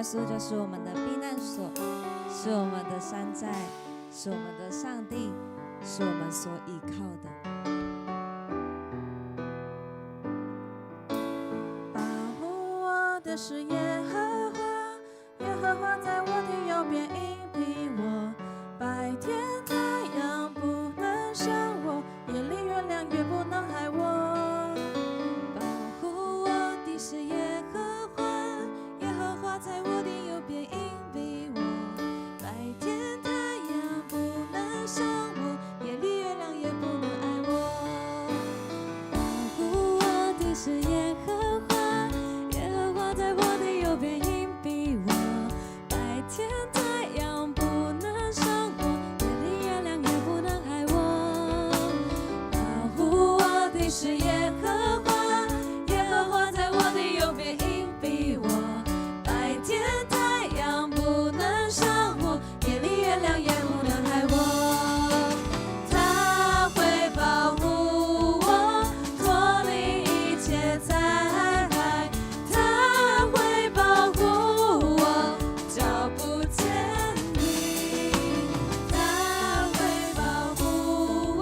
稣就是我们的避难所，是我们的山寨，是我们的上帝，是我们所依靠的。保护我的是耶和华，耶和华在我的右边荫庇我。白天太阳不能伤我，夜里月亮也不能害我。保护我的是耶和华，耶和华在我的右边荫庇我。白天太阳不能伤我，夜里月亮也不能害我。保护我的是耶和华，耶和华在我的右边荫庇我。白天太阳不能伤我，夜里月亮也不能害我。保护我的是耶和华，耶和华在我的右边荫庇我。白天太阳不能伤我，夜里月亮也不能害我。他会保护我，脱离一切灾害。他会保护我，脚步坚定。他会保护我，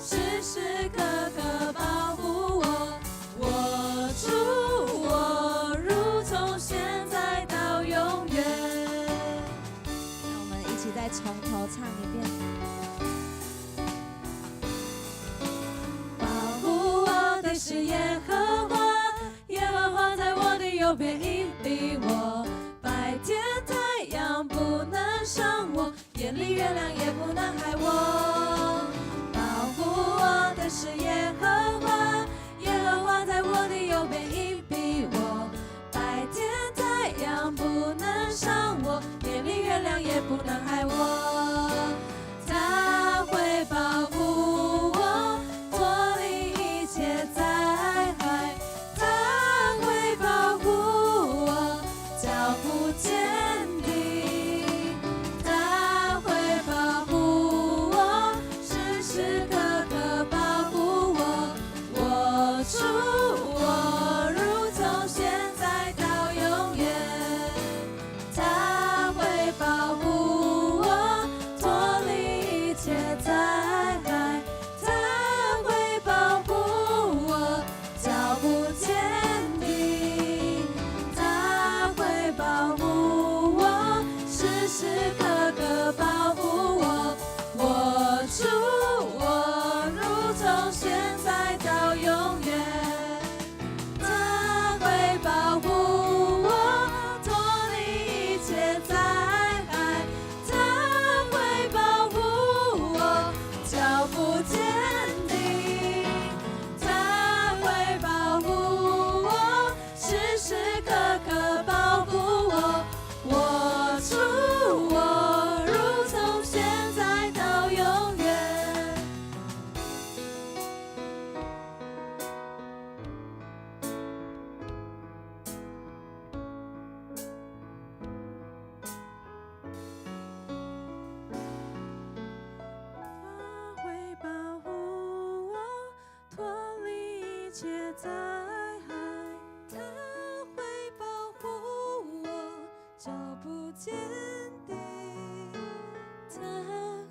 时时刻刻保护我。我主我如从现在到永远。让我们一起再从头唱一遍。保护我的是耶和华，耶和华在我的右边荫庇我。白天太阳不能伤我，夜里月亮也不能害我。保护我的是耶和华，耶和华在我的右边荫庇我。白天太阳不能伤我，夜里月亮也不能害我。他会保护我，脱离一切灾害。他会保护我，脚步坚定。他会保护我，时时刻刻保护我。我主我如从现在到永远。他会保护我，脱离一切灾害。他会保护我，脚步坚定。他会保护我，时时刻刻保护我。我主我如从现在到永远。他会保护我，脱离一切灾害。他会保护我，脚步坚定。他会保护我，时时刻刻保护我。我主我如从现在到永远。他会保护我，脱离一切灾害。他会保护我，脚步坚定。他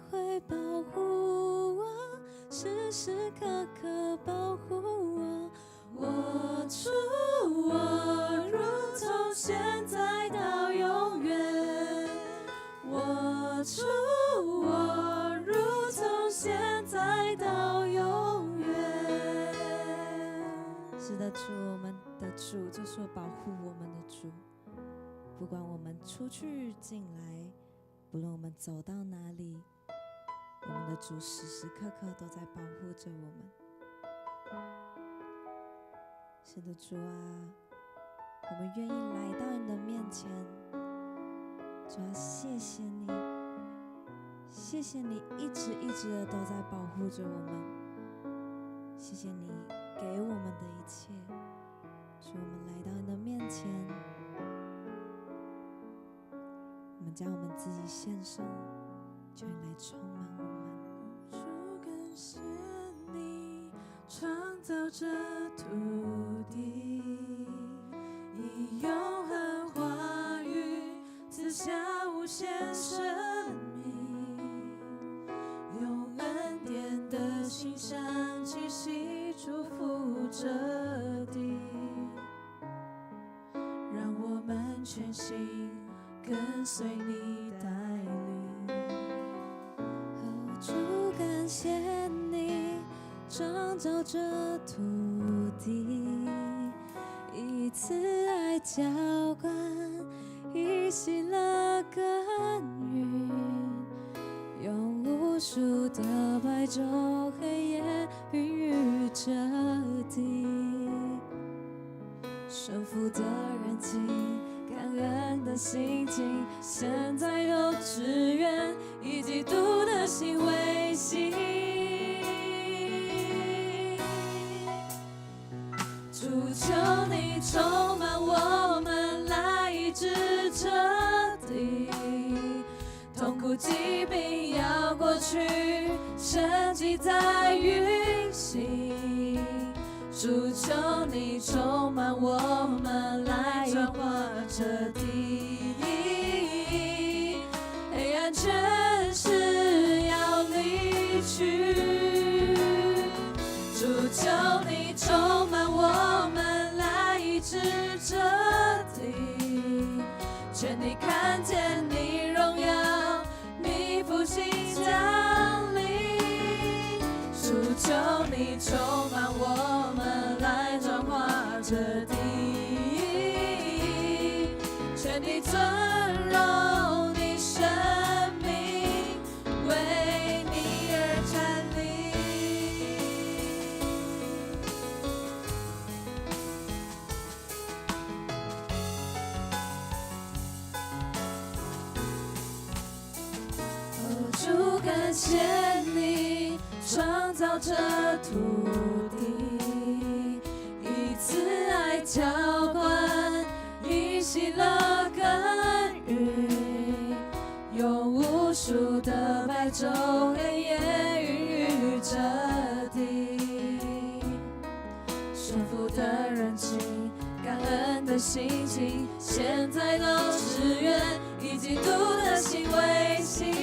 会保护我，时时刻刻保护我。我主我如从现在到永远。我主我如从现在到永远。是的，主，我们的主就是保护我们的主。不管我们出去进来，不论我们走到哪里，我们的主时时刻刻都在保护着我们。是的，主啊，我们愿意来到你的面前。主啊，谢谢你，谢谢你一直的都在保护着我们。谢谢你给我们的一切。主，我们来到你的面前，我们将我们自己献上，求你来充满我们。主感谢你创造这土地，以永恒话语献生命，用恩典的馨香气息祝福这地，让我们全心跟随你带领。主感谢你创造这土地，以慈爱浇灌，以喜乐耕耘，用无数的白昼黑夜孕育这地。顺服的人情，感恩的心情，现在都只愿以基督的心为心。主求你充满我们，来医治这地，痛苦疾病要过去，神迹在运行。主求你充满我们，来转化这地，黑暗权势要离去。主求你充满我们，来医治这地，全地看见你荣耀，你复兴降临。主求你充满我们，来转化这地，全地尊荣你生命，为你而站立。主感谢你创造这土地，以慈爱浇灌，以喜乐耕耘，用无数的白昼黑夜孕育这地。顺服的人情，感恩的心情，现在都只愿以基督的心为心。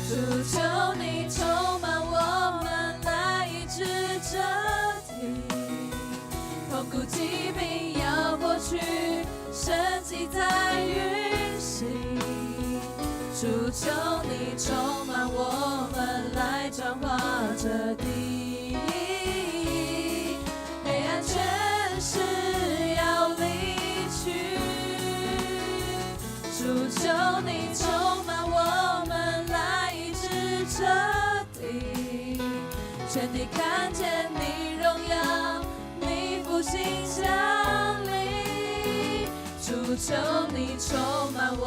主求你充满我们，来医治这地，痛苦疾病要过去，神迹在运行。主求你充满我们，来转化这地，黑暗权势要离去。主求你充满我们，来医治这地，全地看见你荣耀，你复兴降临。主求你充满我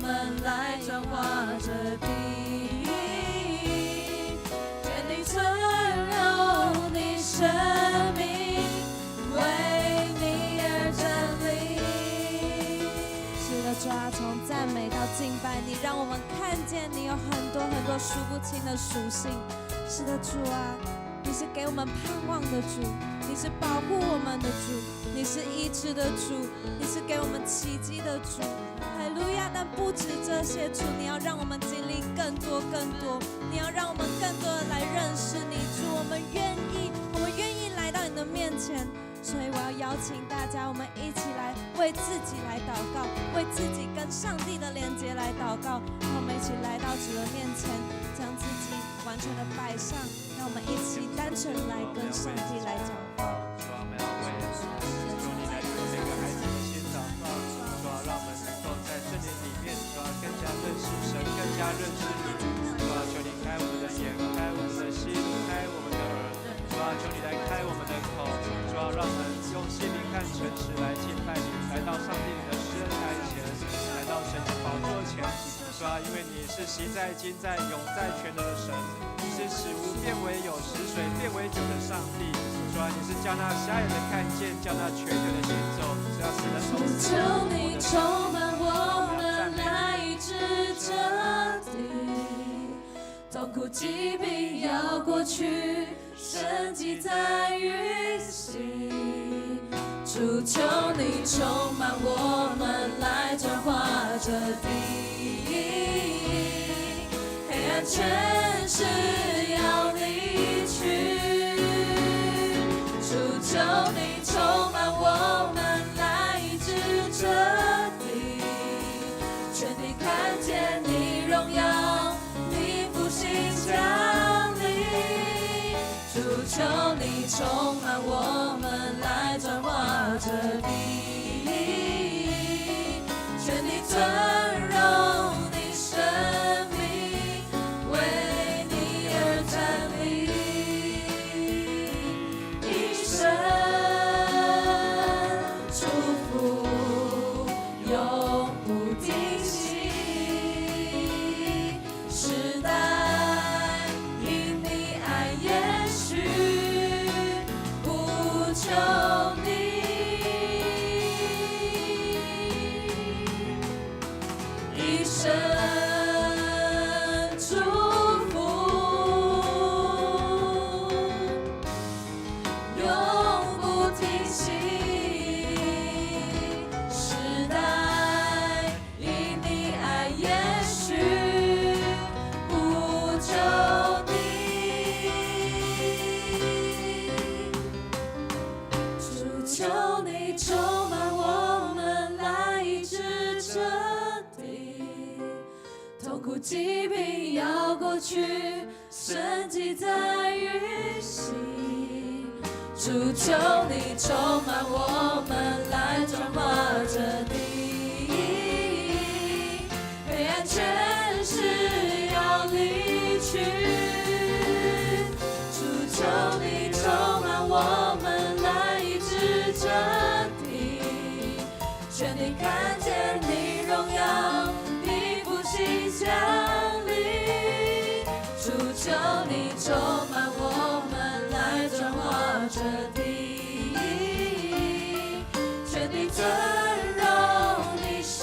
们，来转化这地，全地尊荣你生命，为你而站立。是的，主啊，从赞美到敬拜你，让我们看见你有很多很多数不清的属性。是的，主啊，你是给我们盼望的主，你是保护我们的主，你是医治的主，你是给我们奇迹的主。哈利路亚！但不止这些，主，你要让我们经历更多更多，你要让我们更多的来认识你。主，我们愿意来到你的面前。所以我要邀请大家，我们一起来为自己来祷告，为自己跟上帝的连结来祷告。让我们一起来到主的面前，将自己完全的摆上，让我们一起单纯来跟上帝来讲话。主啊，我们要为求你来对每个孩子的心祷告。主啊，让我们能够在这年里面，主啊，更加认识神，更加认识你。主啊，求你开我们的眼，开我们的心，开我们的耳。主啊，求你来开我们的口。主啊，让我们用心灵和诚实来敬拜你，来到上帝你的施恩台前，来到神的宝座前。主啊，因为你是昔在、今在、永在、全能的神，你是使无变为有，使水变为酒的上帝。主啊，你是叫那瞎眼的看见，叫那瘸腿的行走。只要使人从死求你充满我们，来医治这地，痛苦疾病要过去，神迹在运行。主主求你充满我们，来转化这地，黑暗权势要离去。主求你充满我们，来医治这地，全地看见你荣耀，你复兴降临。主求你充满我们，来转化这地，全地尊荣你生命，为你而站立。一生祝福永不停息，时代因你爱延续，不求你。一生祝福永不停息，时代因你爱延续，不求你。主求你充满我们，来医治这地，痛苦疾病要过去，神迹在运行。主求你充满我们，来转化这地，黑暗权势要离去。主求你充满我们，来医治这地，全地看见你荣耀，你复兴降临。主求你充满我们，来转化这地，全地尊荣你生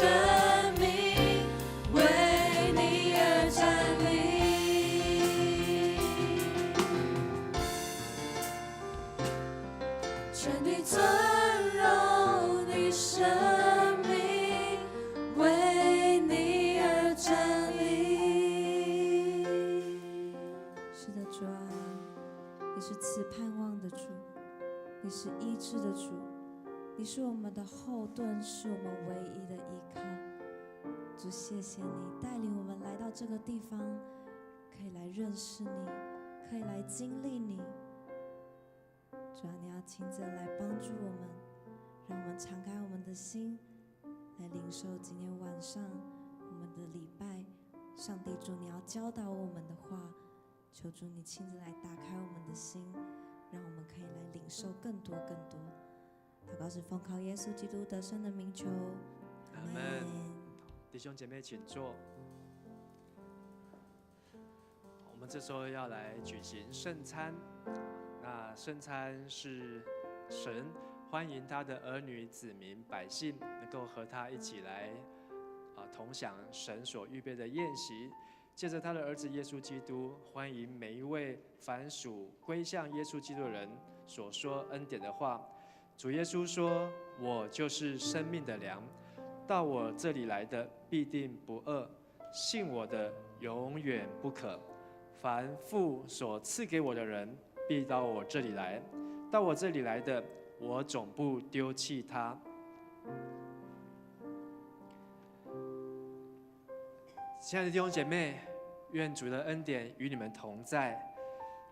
命，为你而站立。全地尊荣你生命，为你而站立。是的，主啊，你是赐盼望的主，你是医治的主，你是我们的后盾，是我们唯一的依靠。主，谢谢你带领我们来到这个地方，可以来认识你，可以来经历你。主啊，你要亲自来帮助我们，让我们敞开我们的心，来领受今天晚上我们的礼拜。上帝主，你要教导我们的话，求主你亲自来打开我们的心，让我们可以来领受更多更多。祷告是奉靠耶稣基督得胜的名求，阿门。弟兄姐妹请坐。我们这时候要来举行圣餐，那圣餐是神欢迎他的儿女、子民、百姓能够和他一起来同享神所预备的宴席。借着他的儿子耶稣基督，欢迎每一位凡属归向耶稣基督的人所说恩典的话。主耶稣说：“我就是生命的粮，到我这里来的必定不饿，信我的永远不渴。凡父所赐给我的人，必到我这里来；到我这里来的，我总不丢弃他。”亲爱的弟兄姐妹，愿主的恩典与你们同在。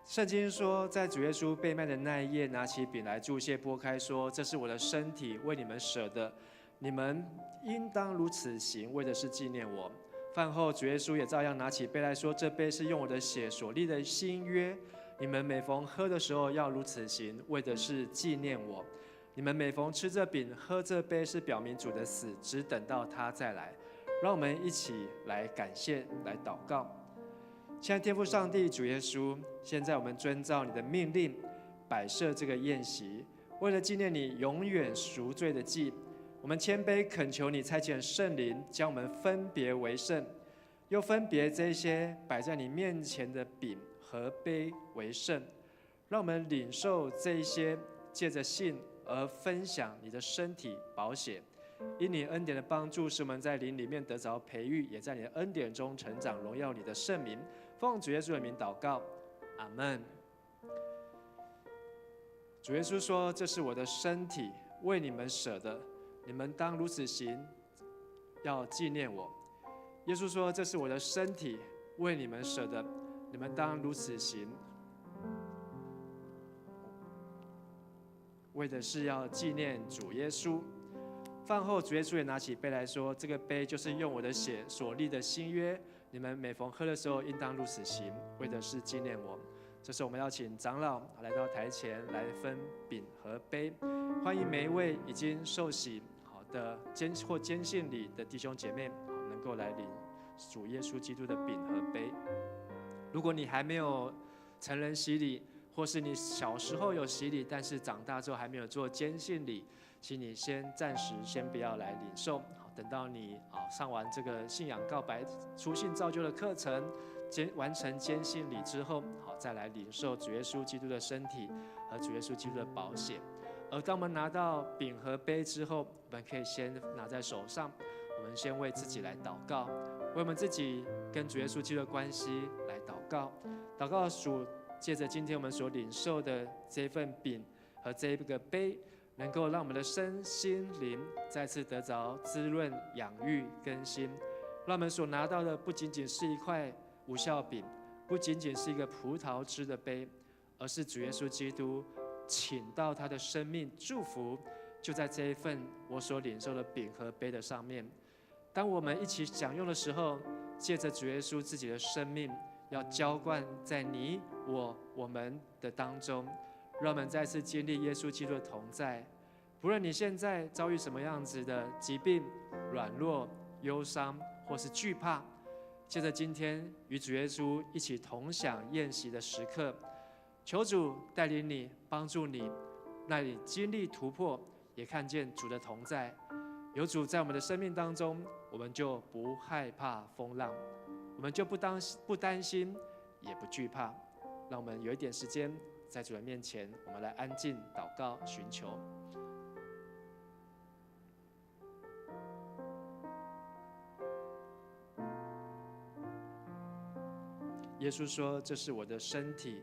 圣经说，在主耶稣被卖的那一夜，拿起饼来祝谢，拨开说：“这是我的身体，为你们舍的，你们应当如此行，为的是纪念我。”饭后，主耶稣也照样拿起杯来说：“这杯是用我的血所立的新约，你们每逢喝的时候要如此行，为的是纪念我。你们每逢吃这饼、喝这杯，是表明主的死，只等到他再来。”让我们一起来感谢，来祷告。亲爱的天父上帝，主耶稣，现在我们遵照你的命令，摆设这个宴席，为了纪念你永远赎罪的祭，我们谦卑恳求你差遣圣灵，将我们分别为圣，又分别这些摆在你面前的饼和杯为圣，让我们领受这一些借着信而分享你的身体宝血。因你恩典的帮助，使我们在灵里面得着培育，也在你的恩典中成长，荣耀你的圣名。奉主耶稣的名祷告，阿们。主耶稣说：“这是我的身体，为你们舍的，你们当如此行，要纪念我。”耶稣说：“这是我的身体，为你们舍的，你们当如此行。”为的是要纪念主耶稣。饭后，主耶稣也拿起杯来说：“这个杯就是用我的血所立的新约，你们每逢喝的时候，应当如此行，为的是纪念我。”这时，我们要请长老来到台前来分饼和杯，欢迎每一位已经受洗好的坚信礼的弟兄姐妹，能够来领主耶稣基督的饼和杯。如果你还没有成人洗礼，或是你小时候有洗礼，但是长大之后还没有做坚信礼，请你暂时不要来领受，等到你上完这个信仰告白、初信造就的课程，完成坚信礼之后，再来领受主耶稣基督的身体和主耶稣基督的宝血。而当我们拿到饼和杯之后，我们可以先拿在手上，我们先为自己来祷告，为我们自己跟主耶稣基督的关系来祷告。祷告主借着今天我们所领受的这份饼和这个杯，能够让我们的身心灵再次得着滋润、养育、更新。让我们所拿到的不仅仅是一块无酵饼，不仅仅是一个葡萄汁的杯，而是主耶稣基督倾倒他的生命祝福，就在这一份我所领受的饼和杯的上面。当我们一起享用的时候，借着主耶稣自己的生命，要浇灌在你我们的当中，让我们再次经历耶稣基督的同在。不论你现在遭遇什么样子的疾病、软弱、忧伤或是惧怕，借着今天与主耶稣一起同享宴席的时刻，求主带领你，帮助你，让你经历突破，也看见主的同在。有主在我们的生命当中，我们就不害怕风浪，我们就不担心，也不惧怕。让我们有一点时间在主的面前，我们来安静祷告寻求。耶稣说：“这是我的身体，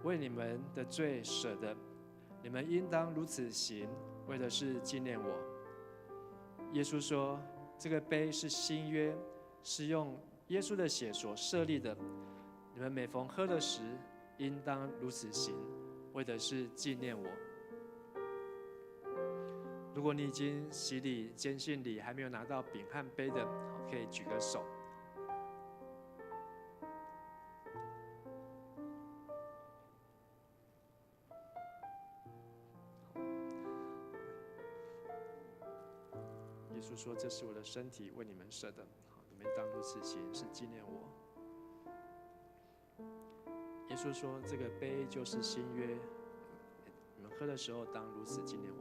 为你们的罪舍的，你们应当如此行，为的是纪念我。”耶稣说：“这个杯是新约，是用耶稣的血所设立的，你们每逢喝的时，应当如此行，为的是纪念我。”如果你已经洗礼、坚信礼还没有拿到饼和杯的，可以举个手。耶稣说：“这是我的身体，为你们舍的，你们当如此行，是纪念我。”耶稣说：“这个杯就是新约，你们喝的时候当如此纪念我。”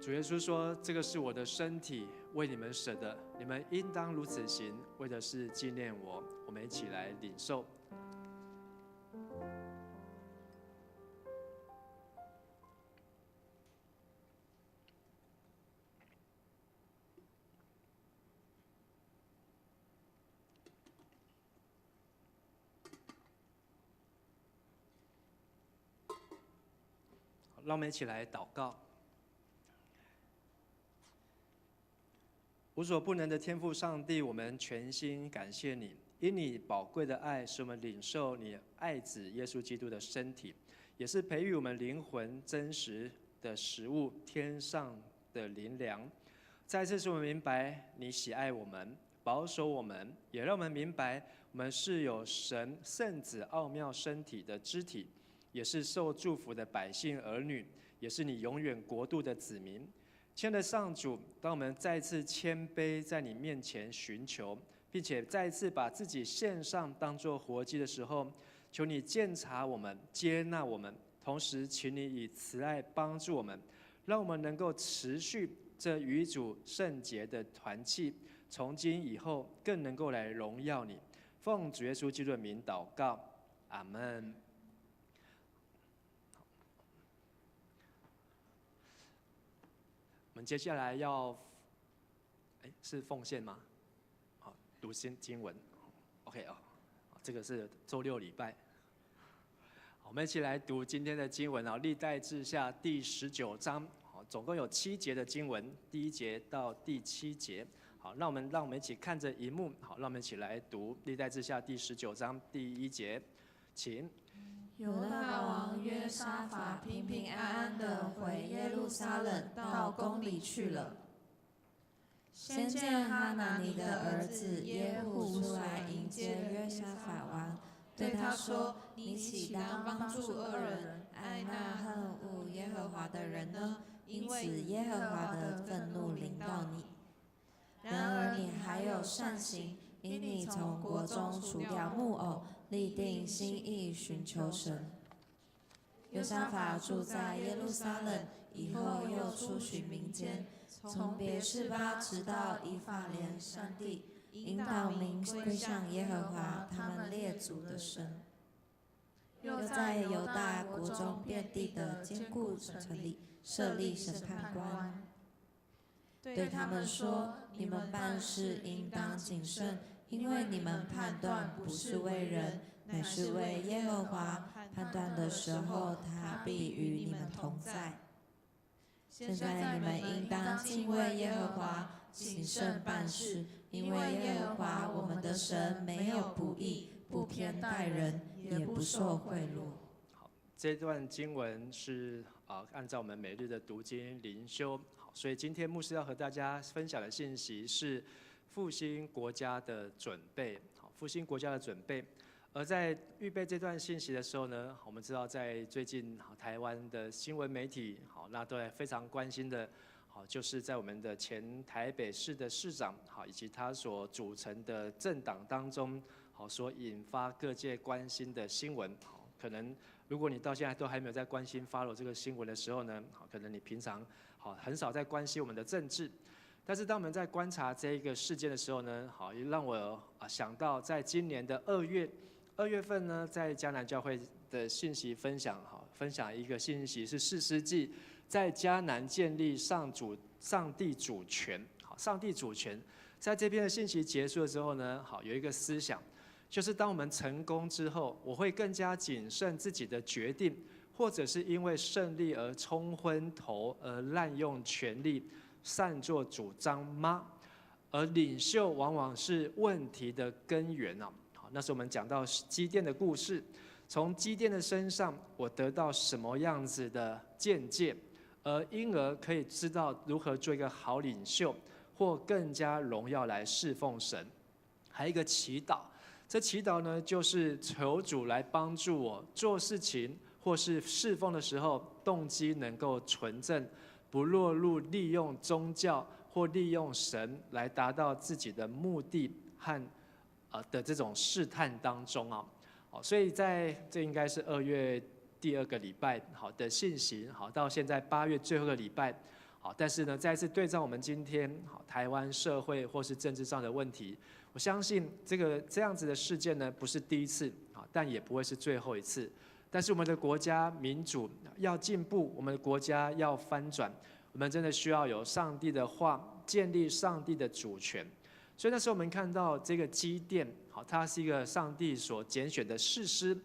主耶稣说：“这个是我的身体，为你们舍的，你们应当如此行，为的是纪念我。”我们一起来领受。让我们一起来祷告。无所不能的天父上帝，我们全心感谢你，因你宝贵的爱，使我们领受你爱子耶稣基督的身体，也是培育我们灵魂真实的食物，天上的灵粮。再次使我们明白你喜爱我们，保守我们，也让我们明白我们是有神圣子奥妙身体的肢体，也是受祝福的百姓儿女，也是你永远国度的子民。亲爱的上主，当我们再次谦卑在你面前寻求，并且再次把自己献上当作活祭的时候，求你鉴察我们，接纳我们，同时请你以慈爱帮助我们，让我们能够持续这与主圣洁的团契，从今以后更能够来荣耀你。奉主耶稣基督的名祷告，阿们。我们接下来要，是奉献吗？好，读经文 ，OK 哦，这个是周六礼拜。我们一起来读今天的经文啊，历代志下第19章，总共有7节的经文，第1节到第7节。好，让我们一起看着荧幕，好，让我们一起来读历代志下第19章第1节，请。犹大王约沙法平平安安地回耶路撒冷到宫里去了。先见哈拿尼的儿子耶户出来迎接约沙法王，对他说：“你岂当帮助恶人，爱那恨恶耶和华的人呢？因此耶和华的愤怒临到你。然而你还有善行，因你从国中除掉木偶，立定心意寻求神。”约沙法住在耶路撒冷，以后又出巡民间，从别是巴直到以法莲山地，引导民归向耶和华他们列祖的神。又在犹大国中遍地的坚固城里设立审判官，对他们说：“你们办事应当谨慎，因为你们判断不是为人，乃是为耶和华。判断的时候，他必与你们同在。现在你们应当敬畏耶和华，谨慎办事，因为耶和华我们的神没有不义，不偏待人，也不受贿赂。”好，这段经文是按照我们每日的读经灵修。好，所以今天牧师要和大家分享的信息是复兴国家的准备。好，复兴国家的准备。而在预备这段信息的时候呢，我们知道在最近台湾的新闻媒体，那都非常关心的，就是在我们的前台北市的市长，以及他所组成的政党当中，所引发各界关心的新闻。可能如果你到现在都还没有在关心 follow 这个新闻的时候呢，可能你平常很少在关心我们的政治。但是当我们在观察这一个事件的时候呢，也让我想到在今年的2月份呢，在迦南教会的信息分享一个信息是士师记在迦南建立上帝主权。上帝主权在这篇的信息结束的时候呢，有一个思想，就是当我们成功之后，我会更加谨慎自己的决定，或者是因为胜利而冲昏头，而滥用权力，擅作主张吗？而领袖往往是问题的根源啊。那是我们讲到基甸的故事，从基甸的身上，我得到什么样子的见解，而因而可以知道如何做一个好领袖，或更加荣耀来侍奉神。还有一个祈祷，这祈祷呢，就是求主来帮助我做事情或是侍奉的时候，动机能够纯正，不落入利用宗教或利用神来达到自己的目的和的这种试探当中啊。所以在这应该是2月第2个礼拜的信息，到现在8月最后一个礼拜，但是呢，再次对照我们今天台湾社会或是政治上的问题，我相信这样子的事件呢，不是第一次，但也不会是最后一次。但是我们的国家民主要进步，我们的国家要翻转，我们真的需要有上帝的话，建立上帝的主权。所以那时候我们看到这个基甸，他是一个上帝所拣选的士师，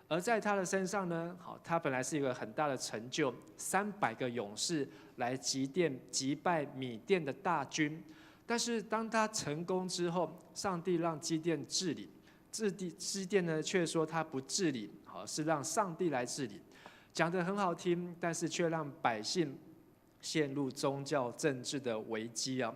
而在他的身上呢，他本来是一个很大的成就，300个勇士来击败米甸的大军。但是当他成功之后，上帝让基甸治理，基甸呢却说他不治理，是让上帝来治理，讲得很好听，但是却让百姓陷入宗教政治的危机啊。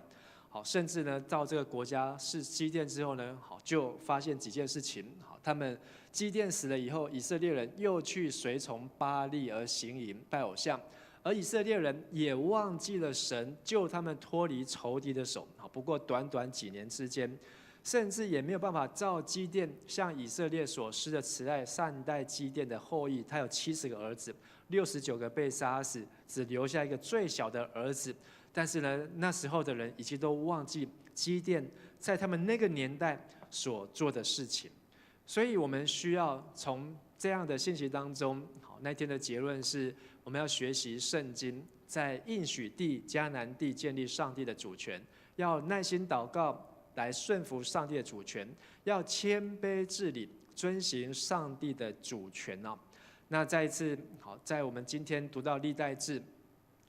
甚至呢，到这个国家是基甸之后呢，就发现几件事情。他们基甸死了以后，以色列人又去随从巴力而行淫拜偶像，而以色列人也忘记了神救他们脱离仇敌的手。不过短短几年之间，甚至也没有办法照基甸向以色列所施的慈爱善待基甸的后裔。他有70个儿子，69个被杀死，只留下一个最小的儿子。但是呢，那时候的人已经都忘记基甸在他们那个年代所做的事情。所以我们需要从这样的信息当中，好，那天的结论是我们要学习圣经，在应许地迦南地建立上帝的主权，要耐心祷告来顺服上帝的主权，要谦卑治理，遵行上帝的主权哦。那再一次好，在我们今天读到历代志，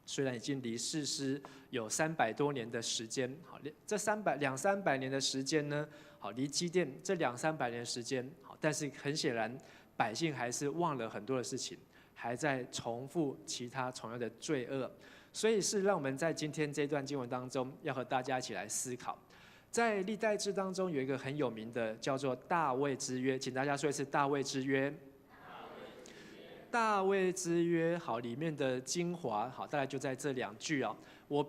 虽然已经离士师有300多年的时间，好，这200-300年的时间呢，好，离基甸这200-300年的时间，好，但是很显然百姓还是忘了很多的事情，还在重复其他同样的罪恶，所以是让我们在今天这段经文当中，要和大家一起来思考。在历代志当中有一个很有名的叫做大卫之约，请大家说一次大卫之约。大卫之约，好，里面的精华，好，大概就在这2句哦。我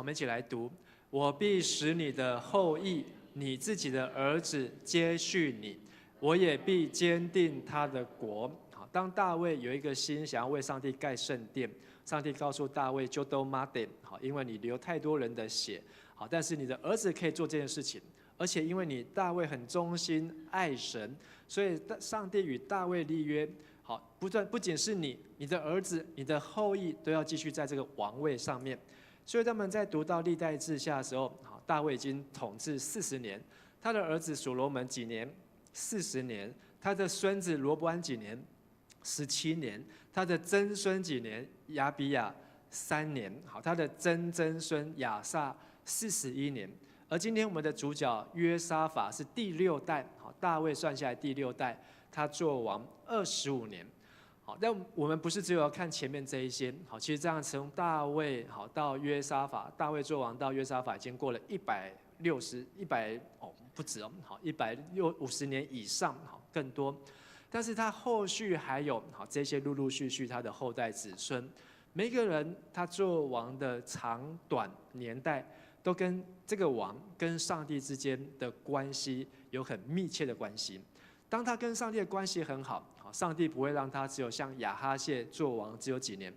们一起来读：我必使你的后裔，你自己的儿子接续你，我也必坚定他的国。好，当大卫有一个心想要为上帝盖圣殿，上帝告诉大卫就都马点，好，因为你流太多人的血，好，但是你的儿子可以做这件事情，而且因为你大卫很忠心爱神，所以上帝与大卫立约。好，不仅是你的儿子、你的后裔都要继续在这个王位上面。所以他们在读到历代志下的时候，好，大卫已经统治40年，他的儿子所罗门几年？40年。他的孙子罗伯安几年？17年。他的曾孙几年？亚比亚3年。好，他的曾曾孙亚撒41年。而今天我们的主角约沙法是第6代，好，大卫算下来第6代。他做王25年，好，但我们不是只有要看前面这一些，好，其实这样从大卫好到约沙法，大卫做王到约沙法已经过了不止哦，好150年以上，好更多，但是他后续还有好这些陆陆续续他的后代子孙，每一个人他做王的长短年代，都跟这个王跟上帝之间的关系有很密切的关系。当他跟上帝的关系很好，上帝不会让他只有像亚哈谢做王只有几年，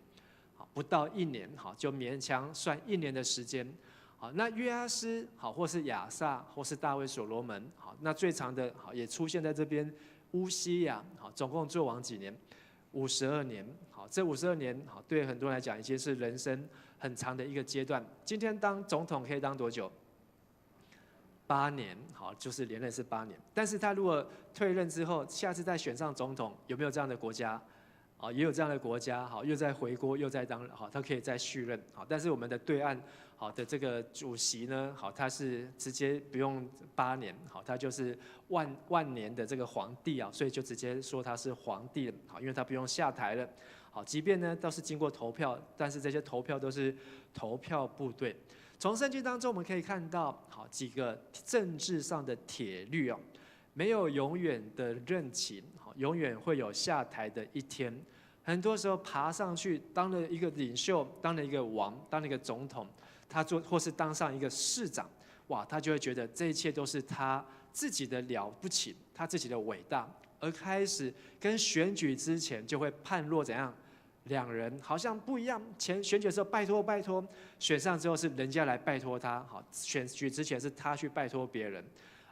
不到1年，就勉强算1年的时间。那约阿斯或是亚撒或是大卫所罗门，那最长的也出现在这边乌西雅，总共做王几年？52年。这52年对很多人来讲已经是人生很长的一个阶段。今天当总统可以当多久？8年，好，就是连任是8年。但是他如果退任之后，下次再选上总统，有没有这样的国家？也有这样的国家，好，又在回国，又在当，好，他可以再续任，好。但是我们的对岸，好的这个主席呢，好，他是直接不用8年，好，他就是万年的这个皇帝啊，所以就直接说他是皇帝了，好，因为他不用下台了，好，即便呢都是经过投票，但是这些投票都是投票部队。从圣经当中我们可以看到，好几个政治上的铁律哦，没有永远的任期，好，永远会有下台的一天。很多时候爬上去当了一个领袖，当了一个王，当了一个总统，他或是当上一个市长，哇，他就会觉得这一切都是他自己的了不起，他自己的伟大，而开始跟选举之前就会判若怎样。2人好像不一样，选举的时候拜托，选上之后是人家来拜托他，好，选举之前是他去拜托别人。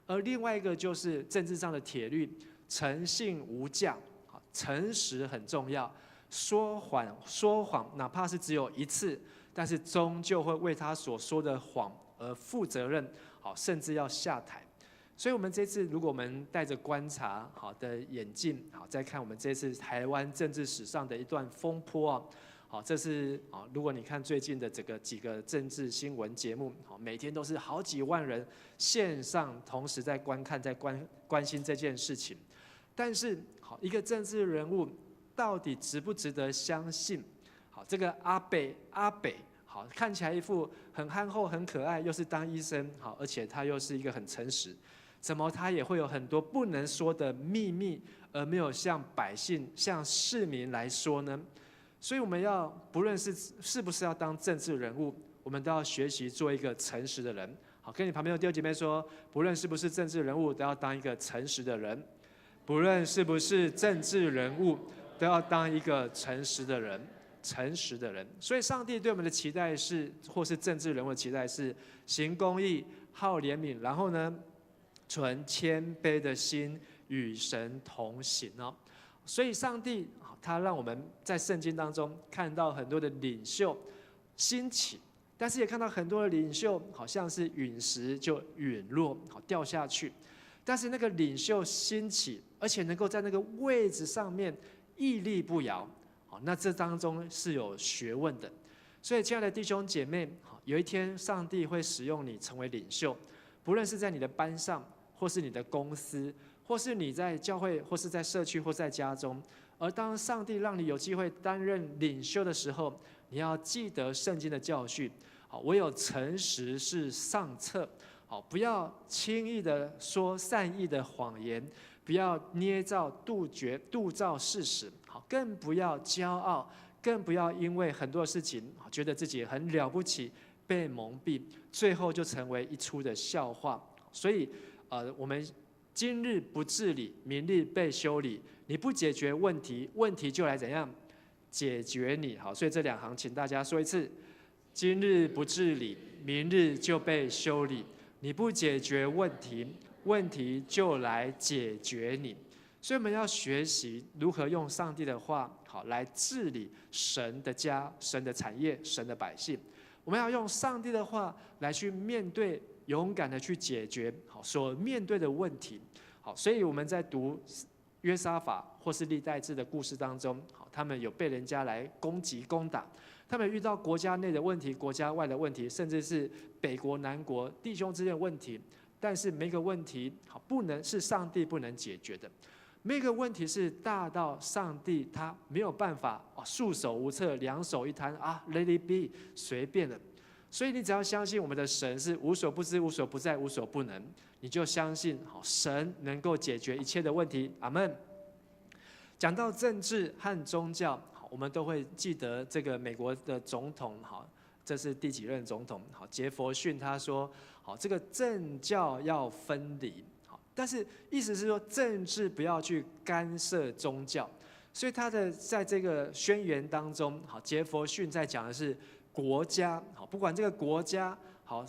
而另外一个就是政治上的铁律，诚信无价，好，诚实很重要，说谎哪怕是只有1次，但是终究会为他所说的谎而负责任，好，甚至要下台。所以我们这次如果我们带着观察好的眼镜，好，再看我们这次台湾政治史上的一段风波啊，好，这是如果你看最近的几个政治新闻节目，好，每天都是好几万人线上同时在观看，在关心这件事情。但是好，一个政治人物到底值不值得相信？好，这个阿北，好，看起来一副很憨厚、很可爱，又是当医生，好，而且他又是一个很诚实。怎么他也会有很多不能说的秘密，而没有向百姓、向市民来说呢？所以我们要不论是不是要当政治人物，我们都要学习做一个诚实的人。好，跟你旁边的弟兄姐妹说，不论是不是政治人物，都要当一个诚实的人；不论是不是政治人物，都要当一个诚实的人。诚实的人。所以上帝对我们的期待是，或是政治人物的期待是，行公义、好怜悯，然后呢，存谦卑的心，与神同行哦。所以上帝他让我们在圣经当中看到很多的领袖兴起，但是也看到很多的领袖好像是陨石就陨落，好掉下去。但是那个领袖兴起，而且能够在那个位置上面屹立不摇，好，那这当中是有学问的。所以，亲爱的弟兄姐妹，有一天上帝会使用你成为领袖，不论是在你的班上，或是你的公司，或是你在教会，或是在社区，或在家中。而当上帝让你有机会担任领袖的时候，你要记得圣经的教训，唯有诚实是上策。不要轻易的说善意的谎言，不要捏造杜造事实，更不要骄傲，更不要因为很多事情觉得自己很了不起，被蒙蔽，最后就成为一出的笑话。所以，我们今日不治理，明日被修理。你不解决问题，问题就来怎样解决你？好，所以这两行，请大家说一次：今日不治理，明日就被修理。你不解决问题，问题就来解决你。所以我们要学习如何用上帝的话，好来治理神的家、神的产业、神的百姓。我们要用上帝的话来去面对，勇敢的去解决好所面对的问题。好，所以我们在读约沙法或是历代志的故事当中，他们有被人家来攻击攻打，他们遇到国家内的问题、国家外的问题，甚至是北国南国弟兄之间的问题。但是每个问题不能是上帝不能解决的，每个问题是大到上帝他没有办法束手无策、两手一摊let it be， 随便了。所以你只要相信我们的神是无所不知、无所不在、无所不能，你就相信神能够解决一切的问题。阿们。讲到政治和宗教，我们都会记得这个美国的总统，这是第几任总统？杰佛逊他说，这个政教要分离，但是意思是说政治不要去干涉宗教。所以他的在这个宣言当中，杰佛逊在讲的是国家，不管这个国家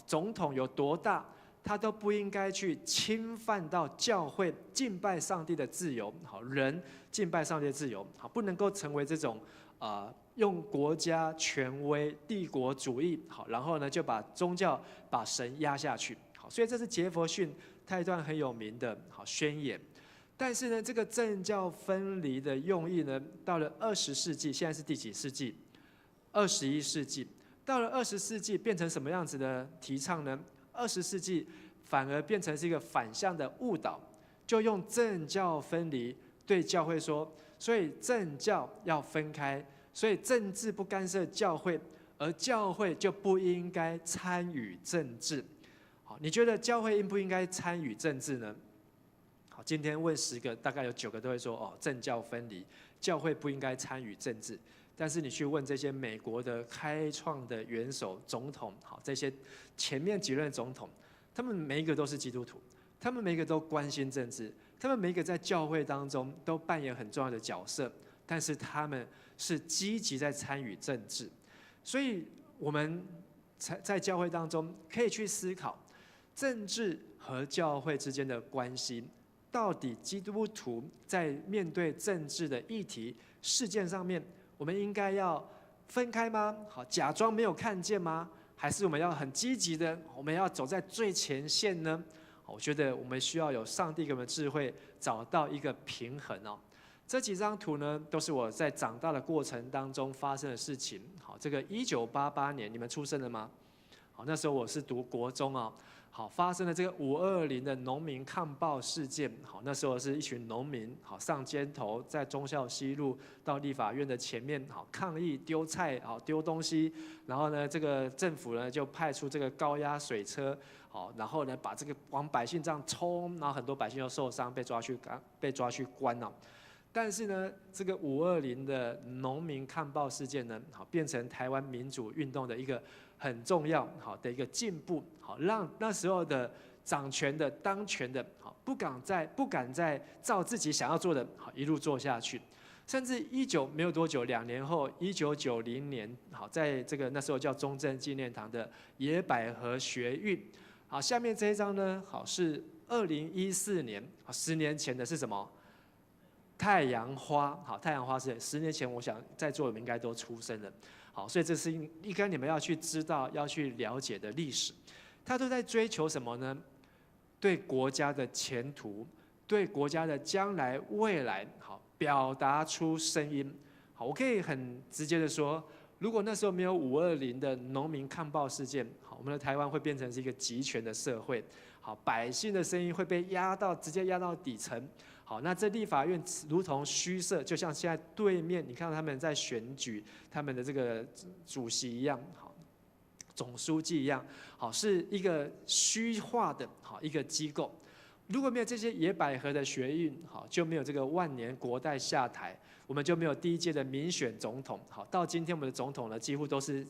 总统有多大，他都不应该去侵犯到教会敬拜上帝的自由，人敬拜上帝的自由，不能够成为这种用国家权威、帝国主义，然后呢就把宗教、把神压下去。所以这是杰佛逊他一段很有名的宣言。但是呢，这个政教分离的用意呢，到了20世纪，现在是第几世纪？21世纪。到了20世纪，变成什么样子的提倡呢？20世纪反而变成是一个反向的误导，就用政教分离对教会说，所以政教要分开，所以政治不干涉教会，而教会就不应该参与政治。好，你觉得教会应不应该参与政治呢？好，今天问10个，大概有9个都会说政教分离，教会不应该参与政治。但是你去问这些美国的开创的元首、总统，这些前面几任总统，他们每一个都是基督徒，他们每一个都关心政治，他们每一个在教会当中都扮演很重要的角色，但是他们是积极在参与政治。所以我们在教会当中可以去思考，政治和教会之间的关系，到底基督徒在面对政治的议题事件上面，我们应该要分开吗？好，假装没有看见吗？还是我们要很积极的，我们要走在最前线呢？我觉得我们需要有上帝给我们智慧，找到一个平衡哦。这几张图呢，都是我在长大的过程当中发生的事情。好，这个1988年，你们出生了吗？好，那时候我是读国中啊。好，发生了这个520的农民抗暴事件。好，那时候是一群农民上街头，在忠孝西路到立法院的前面抗议丢菜丢东西，然后呢，这个政府呢就派出这个高压水车，然后呢把这个往百姓这样冲，然后很多百姓都受伤，被抓去关了。但是呢，这个520的农民抗暴事件呢，变成台湾民主运动的一个很重要的一个进步，让那时候的掌权的、当权的，不敢再照自己想要做的一路做下去，甚至没有多久，2年后，1990年，在这个那时候叫中正纪念堂的野百合学运，好，下面这一张呢，好是2014年，10年前的是什么？太阳花。好，太阳花是10年前，我想在座的们应该都出生了。好，所以这是应该你们要去知道、要去了解的历史。他都在追求什么呢？对国家的前途，对国家的将来未来，好表达出声音。好，我可以很直接的说，如果那时候没有520的农民抗暴事件，好，我们的台湾会变成是一个集权的社会。好，百姓的声音会被直接压到底层。好，那这立法院如同虚设，就像现在对面，你看到他们在选举他们的这个主席一样，好，总书记一样，好，是一个虚化的好一个机构。如果没有这些野百合的学运，好，就没有这个万年国代下台，我们就没有第1届的民选总统。好，到今天我们的总统呢，几乎都是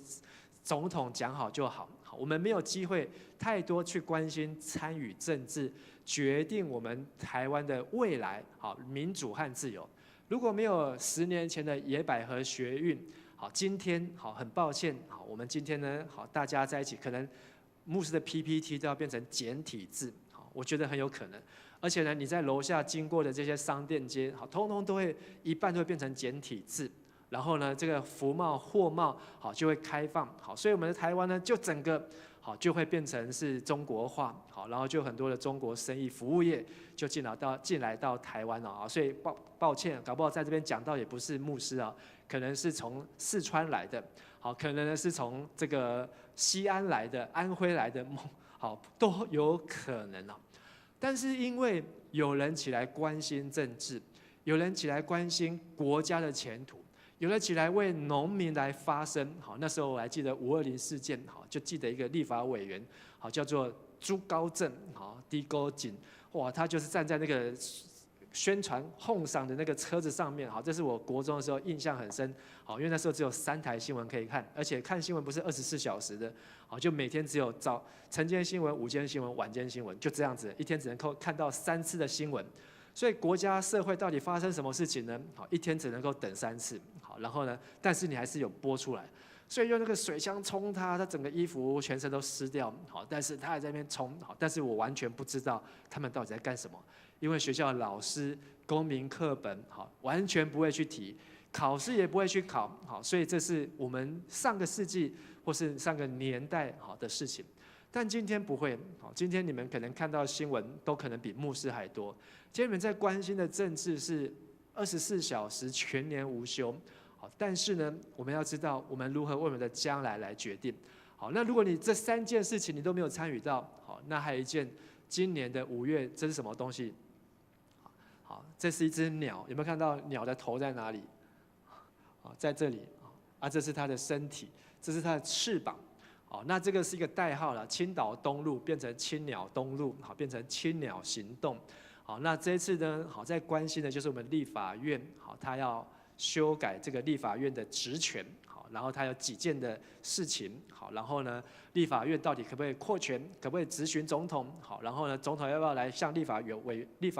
总统讲好就好。好，我们没有机会太多去关心参与政治，决定我们台湾的未来，好，民主和自由。如果没有10年前的野百合学运，好，今天好，很抱歉，好，我们今天呢，好，大家在一起，可能牧师的 PPT 都要变成简体字。我觉得很有可能，而且呢，你在楼下经过的这些商店街，好，通通都会一半都会变成简体字，然后呢，这个服贸、货贸，好，就会开放，好，所以我们的台湾呢，就整个好就会变成是中国化，好，然后就很多的中国生意、服务业就进来到台湾了啊，所以抱歉，搞不好在这边讲到也不是牧师啊，可能是从四川来的，好，可能呢是从这个西安来的、安徽来的。好，都有可能啊，但是因为有人起来关心政治，有人起来关心国家的前途，有人起来为农民来发声。好，那时候我还记得520事件，好，就记得一个立法委员，好，叫做朱高正，好，低沟井，哇，他就是站在那个宣传哄上的那个车子上面，好，这是我国中的时候印象很深，好，因为那时候只有3台新闻可以看，而且看新闻不是24小时的，好，就每天只有晨间新闻、午间新闻、晚间新闻，就这样子，一天只能够看到3次的新闻，所以国家社会到底发生什么事情呢？好，一天只能够等3次，好，然后呢，但是你还是有播出来，所以用那个水枪冲他整个衣服全身都湿掉，好，但是他还在那边冲，好，但是我完全不知道他们到底在干什么。因为学校的老师、公民课本，好，完全不会去提，考试也不会去考，好，所以这是我们上个世纪或是上个年代好的事情。但今天不会，好，今天你们可能看到新闻都可能比牧师还多。今天你们在关心的政治是24小时全年无休，好，但是呢，我们要知道我们如何为我们的将来来决定。好，那如果你这3件事情你都没有参与到，好，那还有一件，今年的5月，这是什么东西？好，这是一只鸟，有没有看到鸟的头在哪里？好，在这里啊，这是它的身体，这是它的翅膀。好，那这个是一个代号了，青岛东路变成青鸟东路，好，变成青鸟行动。好，那这一次呢，好，在关心的就是我们立法院，好，他要修改这个立法院的职权，好，然后他有几件的事情，好，然后呢，立法院到底可不可以扩权，可不可以质询总统，好，然后呢，总统要不要来向立法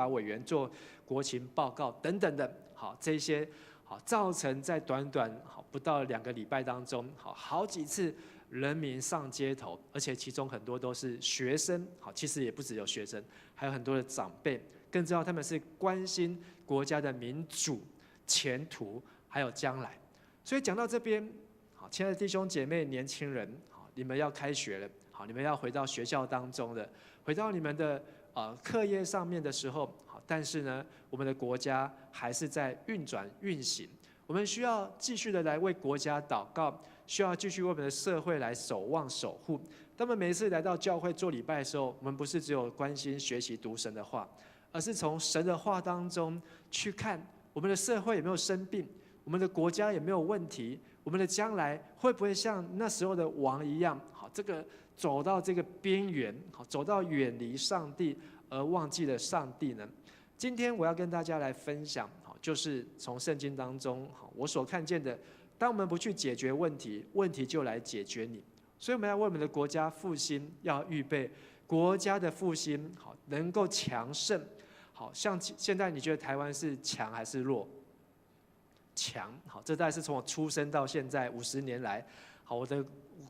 委员做国情报告等等的，好，这些好造成在短好不到2个礼拜当中，好几次人民上街头，而且其中很多都是学生，好，其实也不只有学生，还有很多的长辈，更知道他们是关心国家的民主前途还有将来。所以讲到这边，好，亲爱的弟兄姐妹、年轻人，好，你们要开学了，好，你们要回到学校当中的，回到你们的课业上面的时候，好，但是呢，我们的国家还是在运转运行，我们需要继续的来为国家祷告，需要继续为我们的社会来守望守护。当我们每一次来到教会做礼拜的时候，我们不是只有关心学习读神的话，而是从神的话当中去看我们的社会有没有生病，我们的国家有没有问题，我们的将来会不会像那时候的王一样，好，这个走到这个边缘，好，走到远离上帝而忘记了上帝呢？今天我要跟大家来分享，好，就是从圣经当中，好，我所看见的，当我们不去解决问题，问题就来解决你。所以我们要为我们的国家复兴，要预备国家的复兴，好，能够强盛。好，像现在你觉得台湾是强还是弱？强，好，这大概是从我出生到现在50年来，好，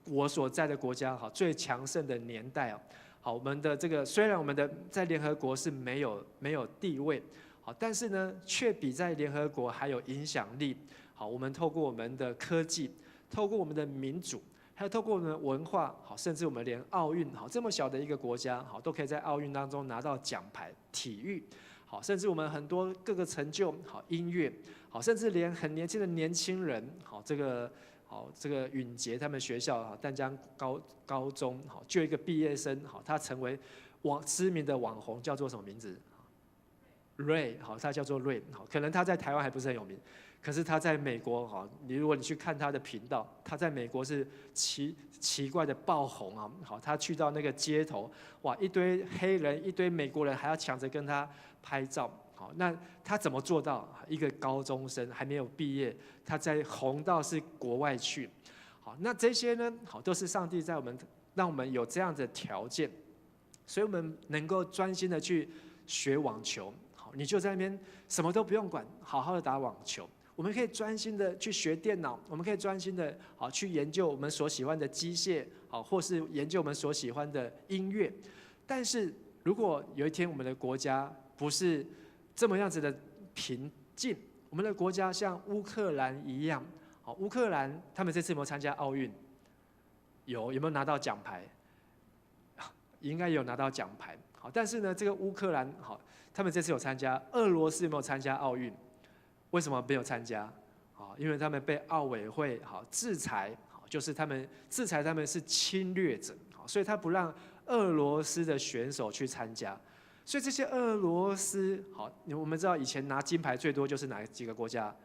我所在的国家，好，最强盛的年代哦。好，我们的这个虽然我们的在联合国是没有地位，好，但是呢，却比在联合国还有影响力。好，我们透过我们的科技，透过我们的民主，还有透过我们的文化，好，甚至我们连奥运，好，这么小的一个国家，好，都可以在奥运当中拿到奖牌。体育，好，甚至我们很多各个成就，好，音乐，好，甚至连很年轻的年轻人，好，这个允杰他们学校，淡江高中，好，就有一个毕业生，好，他成为知名的网红，叫做什么名字？瑞，好，他叫做瑞，好，可能他在台湾还不是很有名，可是他在美国，好，如果你去看他的频道，他在美国是奇怪的爆红啊，好，他去到那个街头，哇，一堆黑人，一堆美国人还要抢着跟他拍照，好，那他怎么做到？一个高中生还没有毕业，他在红到是国外去，好，那这些呢，好，都是上帝让我们有这样的条件，所以我们能够专心的去学网球。你就在那边什么都不用管，好好的打网球。我们可以专心的去学电脑，我们可以专心的去研究我们所喜欢的机械，或是研究我们所喜欢的音乐。但是如果有一天我们的国家不是这么样子的平静，我们的国家像乌克兰一样，乌克兰他们这次有没有参加奥运？有没有拿到奖牌？应该有拿到奖牌。好，但是呢，这个乌克兰好。他们这次有参加，俄罗斯有没有参加奥运？为什么没有参加？因为他们被奥委会制裁，就是他们制裁他们是侵略者，所以他不让俄罗斯的选手去参加。所以这些俄罗斯，我们知道以前拿金牌最多就是哪几个国家？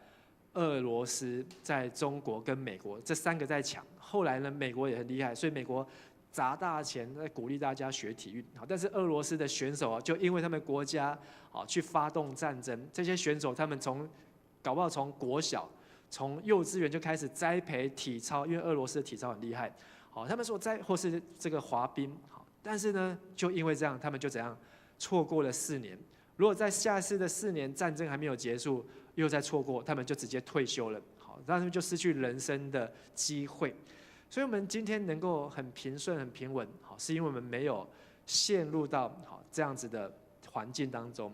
俄罗斯、在中国跟美国这3个在抢。后来呢，美国也很厉害，所以美国砸大钱在鼓励大家学体育，但是俄罗斯的选手就因为他们国家去发动战争，这些选手他们搞不好从国小、从幼稚园就开始栽培体操，因为俄罗斯的体操很厉害，他们说或是这个滑冰，但是呢，就因为这样，他们就怎样错过了4年。如果在下次的4年战争还没有结束，又再错过，他们就直接退休了，他们就失去人生的机会。所以我们今天能够很平顺、很平稳，是因为我们没有陷入到这样子的环境当中。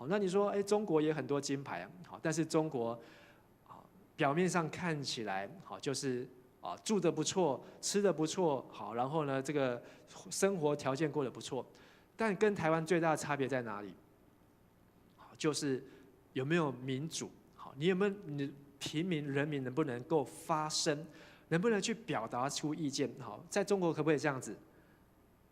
那你说，中国也很多金牌啊，但是中国表面上看起来就是住得不错、吃得不错，好，然后呢，这个生活条件过得不错，但跟台湾最大的差别在哪里？就是有没有民主？你有没有你平民人民能不能够发声？能不能去表达出意见？好，在中国可不可以这样子？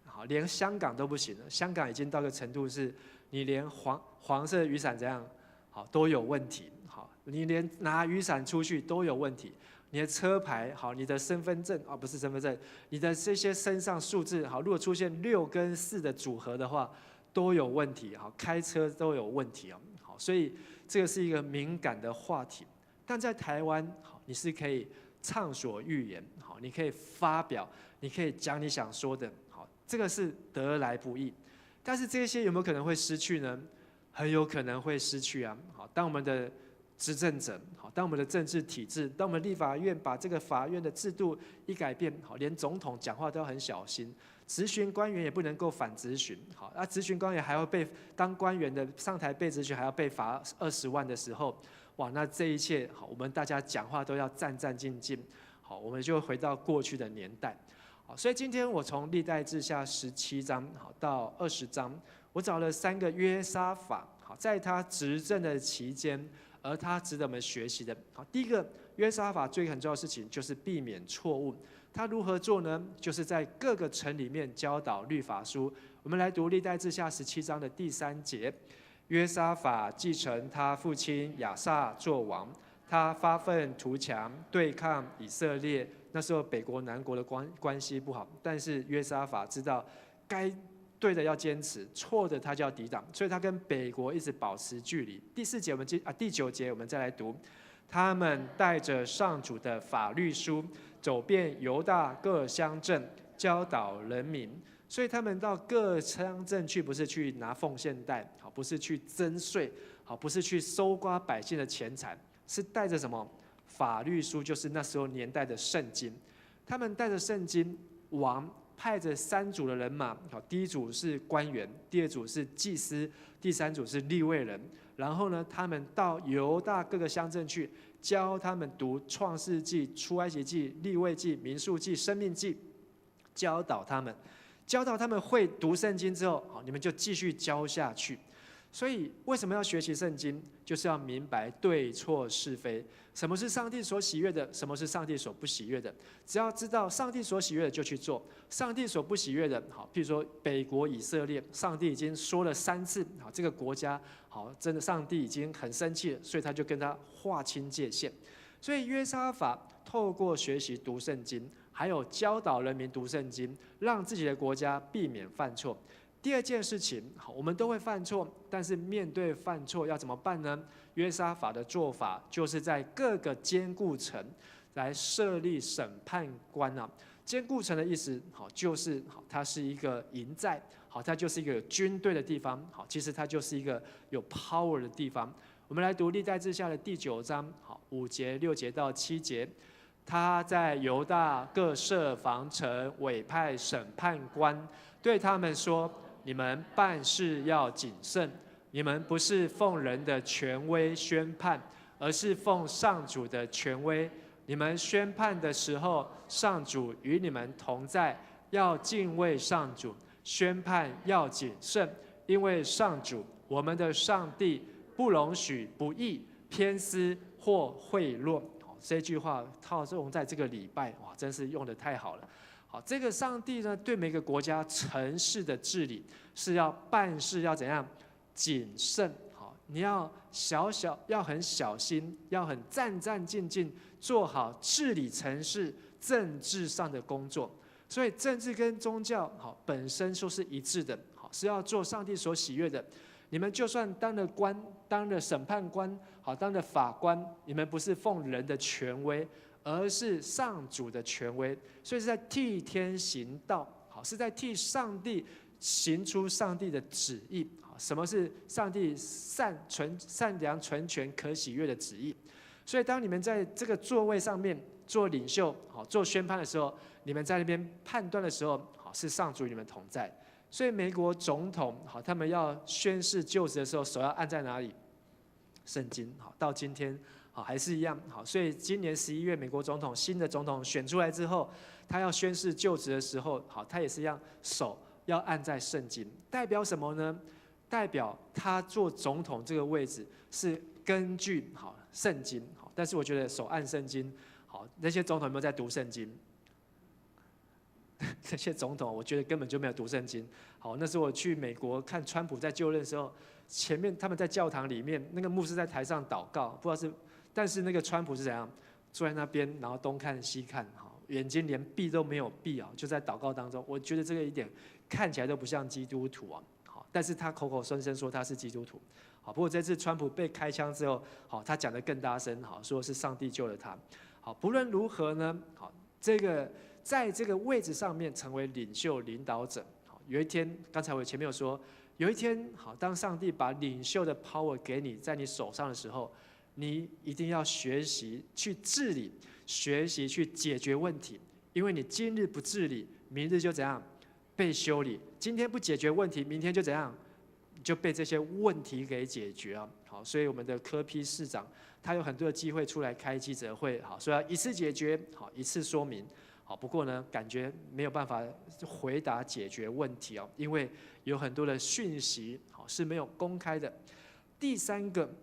好，连香港都不行了。香港已经到个程度是，你连黄色雨伞怎样，好都有问题。好，你连拿雨伞出去都有问题。你的车牌好，你的身份证不是身份证，你的这些身上数字好，如果出现6跟4的组合的话，都有问题。好，开车都有问题哦。好，所以这个是一个敏感的话题。但在台湾，好，你是可以畅所欲言，好，你可以发表，你可以讲你想说的，好，这个是得来不易。但是这些有没有可能会失去呢？很有可能会失去啊。好，当我们的执政者，好，当我们的政治体制，当我们立法院把这个法院的制度一改变，好，连总统讲话都要很小心，质询官员也不能够反质询，好，质询官员还要当官员的上台被质询还要被罚20万的时候。哇，那这一切好，我们大家讲话都要战战兢兢，好，我们就回到过去的年代，好，所以今天我从历代志下17章好到20章，我找了3个约沙法，好，在他执政的期间，而他值得我们学习的。好，第一个约沙法最很重要的事情就是避免错误，他如何做呢？就是在各个城里面教导律法书。我们来读历代志下17章的第3节。约沙法继承他父亲亚撒做王，他发愤图强，对抗以色列。那时候北国南国的关系不好，但是约沙法知道该对的要坚持，错的他就要抵挡，所以他跟北国一直保持距离。第9节我们再来读，他们带着上主的法律书，走遍犹大各乡镇，教导人民。所以他们到各乡镇去，不是去拿奉献袋，好，不是去征税，好，不是去搜刮百姓的钱财，是带着什么法律书，就是那时候年代的圣经。他们带着圣经，王派着3组的人马，好，第一组是官员，第二组是祭司，第3组是利未人。然后呢，他们到犹大各个乡镇去，教他们读创世纪、出埃及记、利未记、民数记、生命记，教导他们会读圣经之后，好，你们就继续教下去。所以为什么要学习圣经？就是要明白对错是非，什么是上帝所喜悦的，什么是上帝所不喜悦的。只要知道上帝所喜悦的就去做，上帝所不喜悦的，好，譬如说北国以色列，上帝已经说了3次，好，这个国家好，真的上帝已经很生气了，所以他就跟他划清界限。所以约沙法透过学习读圣经，还有教导人民读圣经，让自己的国家避免犯错。第二件事情，我们都会犯错，但是面对犯错要怎么办呢？约沙法的做法就是在各个坚固城来设立审判官啊。坚固城的意思，就是它是一个营寨，它就是一个有军队的地方，其实它就是一个有 power 的地方。我们来读历代志下的第9章，5节、6节到7节。他在犹大各设防城，委派审判官，对他们说：你们办事要谨慎，你们不是奉人的权威宣判，而是奉上主的权威。你们宣判的时候，上主与你们同在，要敬畏上主，宣判要谨慎，因为上主我们的上帝不容许不义、偏私或贿赂。这句话套用在这个礼拜，哇，真是用得太好了。好，这个上帝呢，对每个国家城市的治理是要办事要怎样谨慎。好，你要要很小心，要很战战兢兢，做好治理城市政治上的工作。所以政治跟宗教好本身就是一致的，好，是要做上帝所喜悦的。你们就算当了官，当了审判官，好，当了法官，你们不是奉人的权威，而是上主的权威，所以是在替天行道，好，是在替上帝行出上帝的旨意。什么是上帝善良、纯全、可喜悦的旨意？所以当你们在这个座位上面做领袖，好，做宣判的时候，你们在那边判断的时候，好，是上主与你们同在。所以美国总统好，他们要宣誓就职的时候，手要按在哪里？圣经。好，到今天好还是一样。好，所以今年11月，美国总统新的总统选出来之后，他要宣誓就职的时候，好，他也是一样，手要按在圣经。代表什么呢？代表他做总统这个位置是根据好圣经。好，但是我觉得手按圣经，好，那些总统有没有在读圣经？这些总统，我觉得根本就没有读圣经。好，那时候我去美国看川普在就任的时候，前面他们在教堂里面，那个牧师在台上祷告，不知道是，但是那个川普是怎样，坐在那边，然后东看西看，好，眼睛连闭都没有闭啊，就在祷告当中。我觉得这个一点看起来都不像基督徒啊。好，但是他口口声声说他是基督徒。好，不过这次川普被开枪之后，好，他讲得更大声，好，说是上帝救了他。好，不论如何呢，好，这个。在这个位置上面成为领袖领导者，有一天，刚才我前面有说，有一天，好，当上帝把领袖的 power 给你，在你手上的时候，你一定要学习去治理，学习去解决问题，因为你今日不治理，明日就怎样被修理；今天不解决问题，明天就怎样就被这些问题给解决啊。好，所以我们的柯 P 市长他有很多的机会出来开记者会，好，所以要一次解决，好，一次说明。好，不过呢，感觉没有办法回答解决问题哦，因为有很多的讯息好是没有公开的。第3个，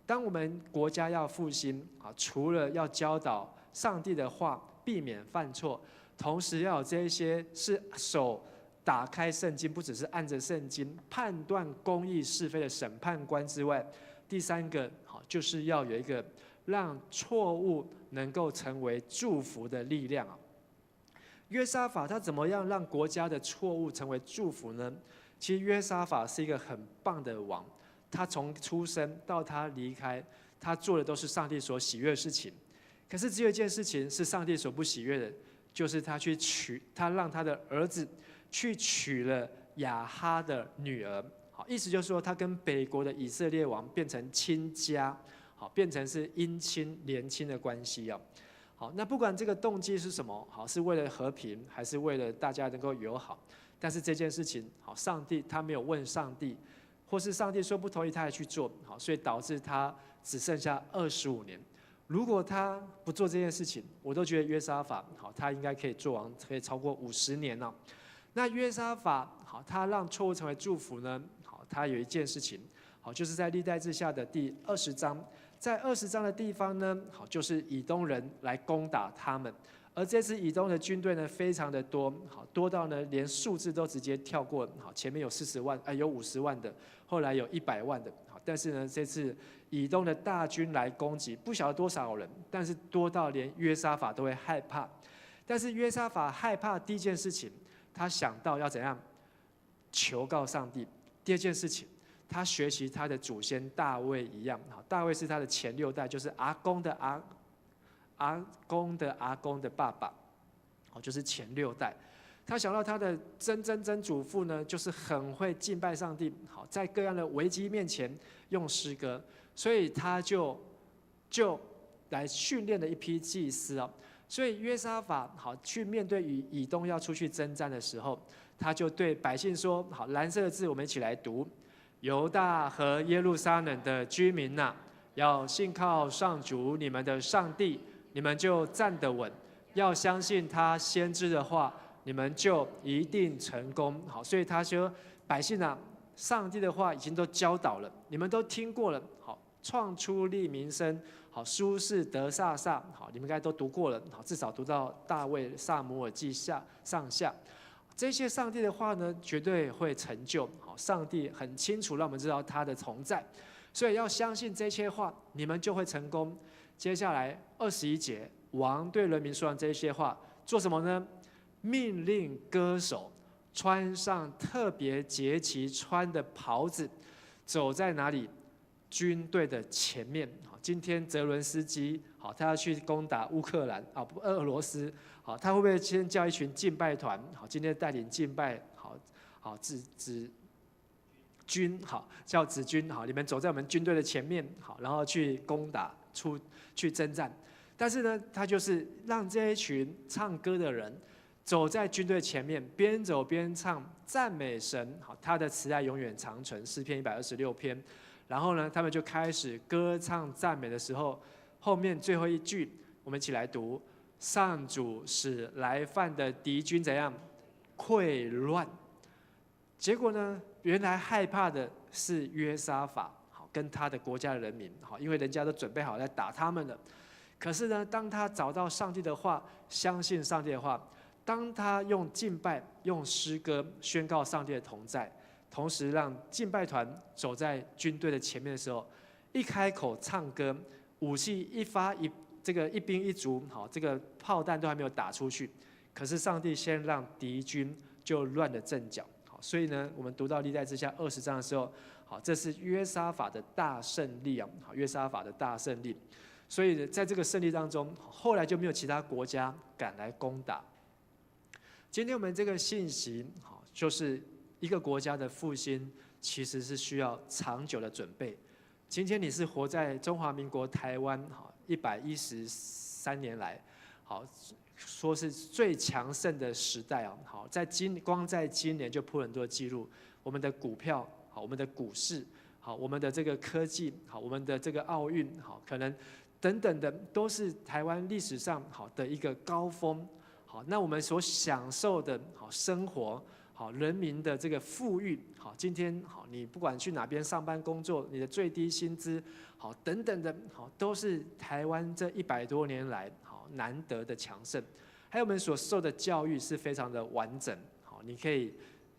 当我们国家要复兴啊，除了要教导上帝的话，避免犯错，同时要有这些是手打开圣经，不只是按着圣经判断公义是非的审判官之外，第3个好就是要有一个让错误能够成为祝福的力量啊。约沙法他怎么样让国家的错误成为祝福呢？其实约沙法是一个很棒的王，他从出生到他离开，他做的都是上帝所喜悦的事情。可是只有一件事情是上帝所不喜悦的，就是他让他的儿子去娶了亚哈的女儿。好，意思就是说他跟北国的以色列王变成亲家，好，变成是姻亲连亲的关系啊。好，那不管这个动机是什么，好，是为了和平，还是为了大家能够友好，但是这件事情，好，上帝他没有问上帝，或是上帝说不同意，他还去做，好，所以导致他只剩下25年。如果他不做这件事情，我都觉得约沙法，好，他应该可以做王，可以超过50年了。那约沙法，好，他让错误成为祝福呢？好，他有一件事情，好，就是在历代志下的第20章。在20章的地方呢，好，就是以东人来攻打他们，而这次以东的军队呢，非常的多，好，多到呢连数字都直接跳过，好，前面有40万，有50万的，后来有100万的，好，但是呢，这次以东的大军来攻击，不晓得多少人，但是多到连约沙法都会害怕。但是约沙法害怕第一件事情，他想到要怎样求告上帝；第二件事情，他学习他的祖先大卫一样，大卫是他的前6代，就是阿公的阿公的阿公的爸爸，就是前6代。他想到他的曾祖父呢，就是很会敬拜上帝，好，在各样的危机面前用诗歌，所以他就来训练了一批祭司哦。所以约沙法好去面对以东要出去征战的时候，他就对百姓说：好，蓝色的字我们一起来读。犹大和耶路撒冷的居民呐，要信靠上主你们的上帝，你们就站得稳；要相信他先知的话，你们就一定成功。好，所以他说，百姓啊，上帝的话已经都教导了，你们都听过了。好，创出利民生，好，书是得撒撒，好，你们应该都读过了。好，至少读到大卫、撒母耳记上下。这些上帝的话呢，绝对会成就。好，上帝很清楚让我们知道他的同在，所以要相信这些话，你们就会成功。接下来21节，王对人民说完这些话，做什么呢？命令歌手穿上特别节期穿的袍子，走在哪里？军队的前面。今天泽伦斯基，好，他要去攻打乌克兰啊，不，俄罗斯。好，他会不会先叫一群敬拜团？好，今天带领敬拜，好，子军，好，叫子军，好，你们走在我们军队的前面，好，然后去攻打，去征战。但是呢，他就是让这一群唱歌的人走在军队前面，边走边唱赞美神。好，他的慈爱永远长存，诗篇126篇。然后呢，他们就开始歌唱赞美的时候，后面最后一句，我们一起来读。上主使来犯的敌军怎样溃乱？结果呢？原来害怕的是约沙法，好，跟他的国家的人民，好，因为人家都准备好来打他们了。可是呢，当他找到上帝的话，相信上帝的话，当他用敬拜、用诗歌宣告上帝的同在，同时让敬拜团走在军队的前面的时候，一开口唱歌，武器一发一兵一卒，好，这个炮弹都还没有打出去，可是上帝先让敌军就乱了阵脚，好，所以呢，我们读到历代志下20章的时候，好，这是约沙法的大胜利啊，好，约沙法的大胜利，所以在这个胜利当中，后来就没有其他国家敢来攻打。今天我们这个信息，好，就是一个国家的复兴，其实是需要长久的准备。今天你是活在中华民国台湾，好，113年来，好，说是最强盛的时代啊！好，光在今年就破很多记录，我们的股票，好，我们的股市，好，我们的这个科技，好，我们的这个奥运，好，可能等等的，都是台湾历史上好的一个高峰。好，那我们所享受的好生活，好人民的这个富裕，好，今天好，你不管去哪边上班工作，你的最低薪资，好等等的，好都是台湾这100多年来好难得的强盛。还有我们所受的教育是非常的完整，好，你可以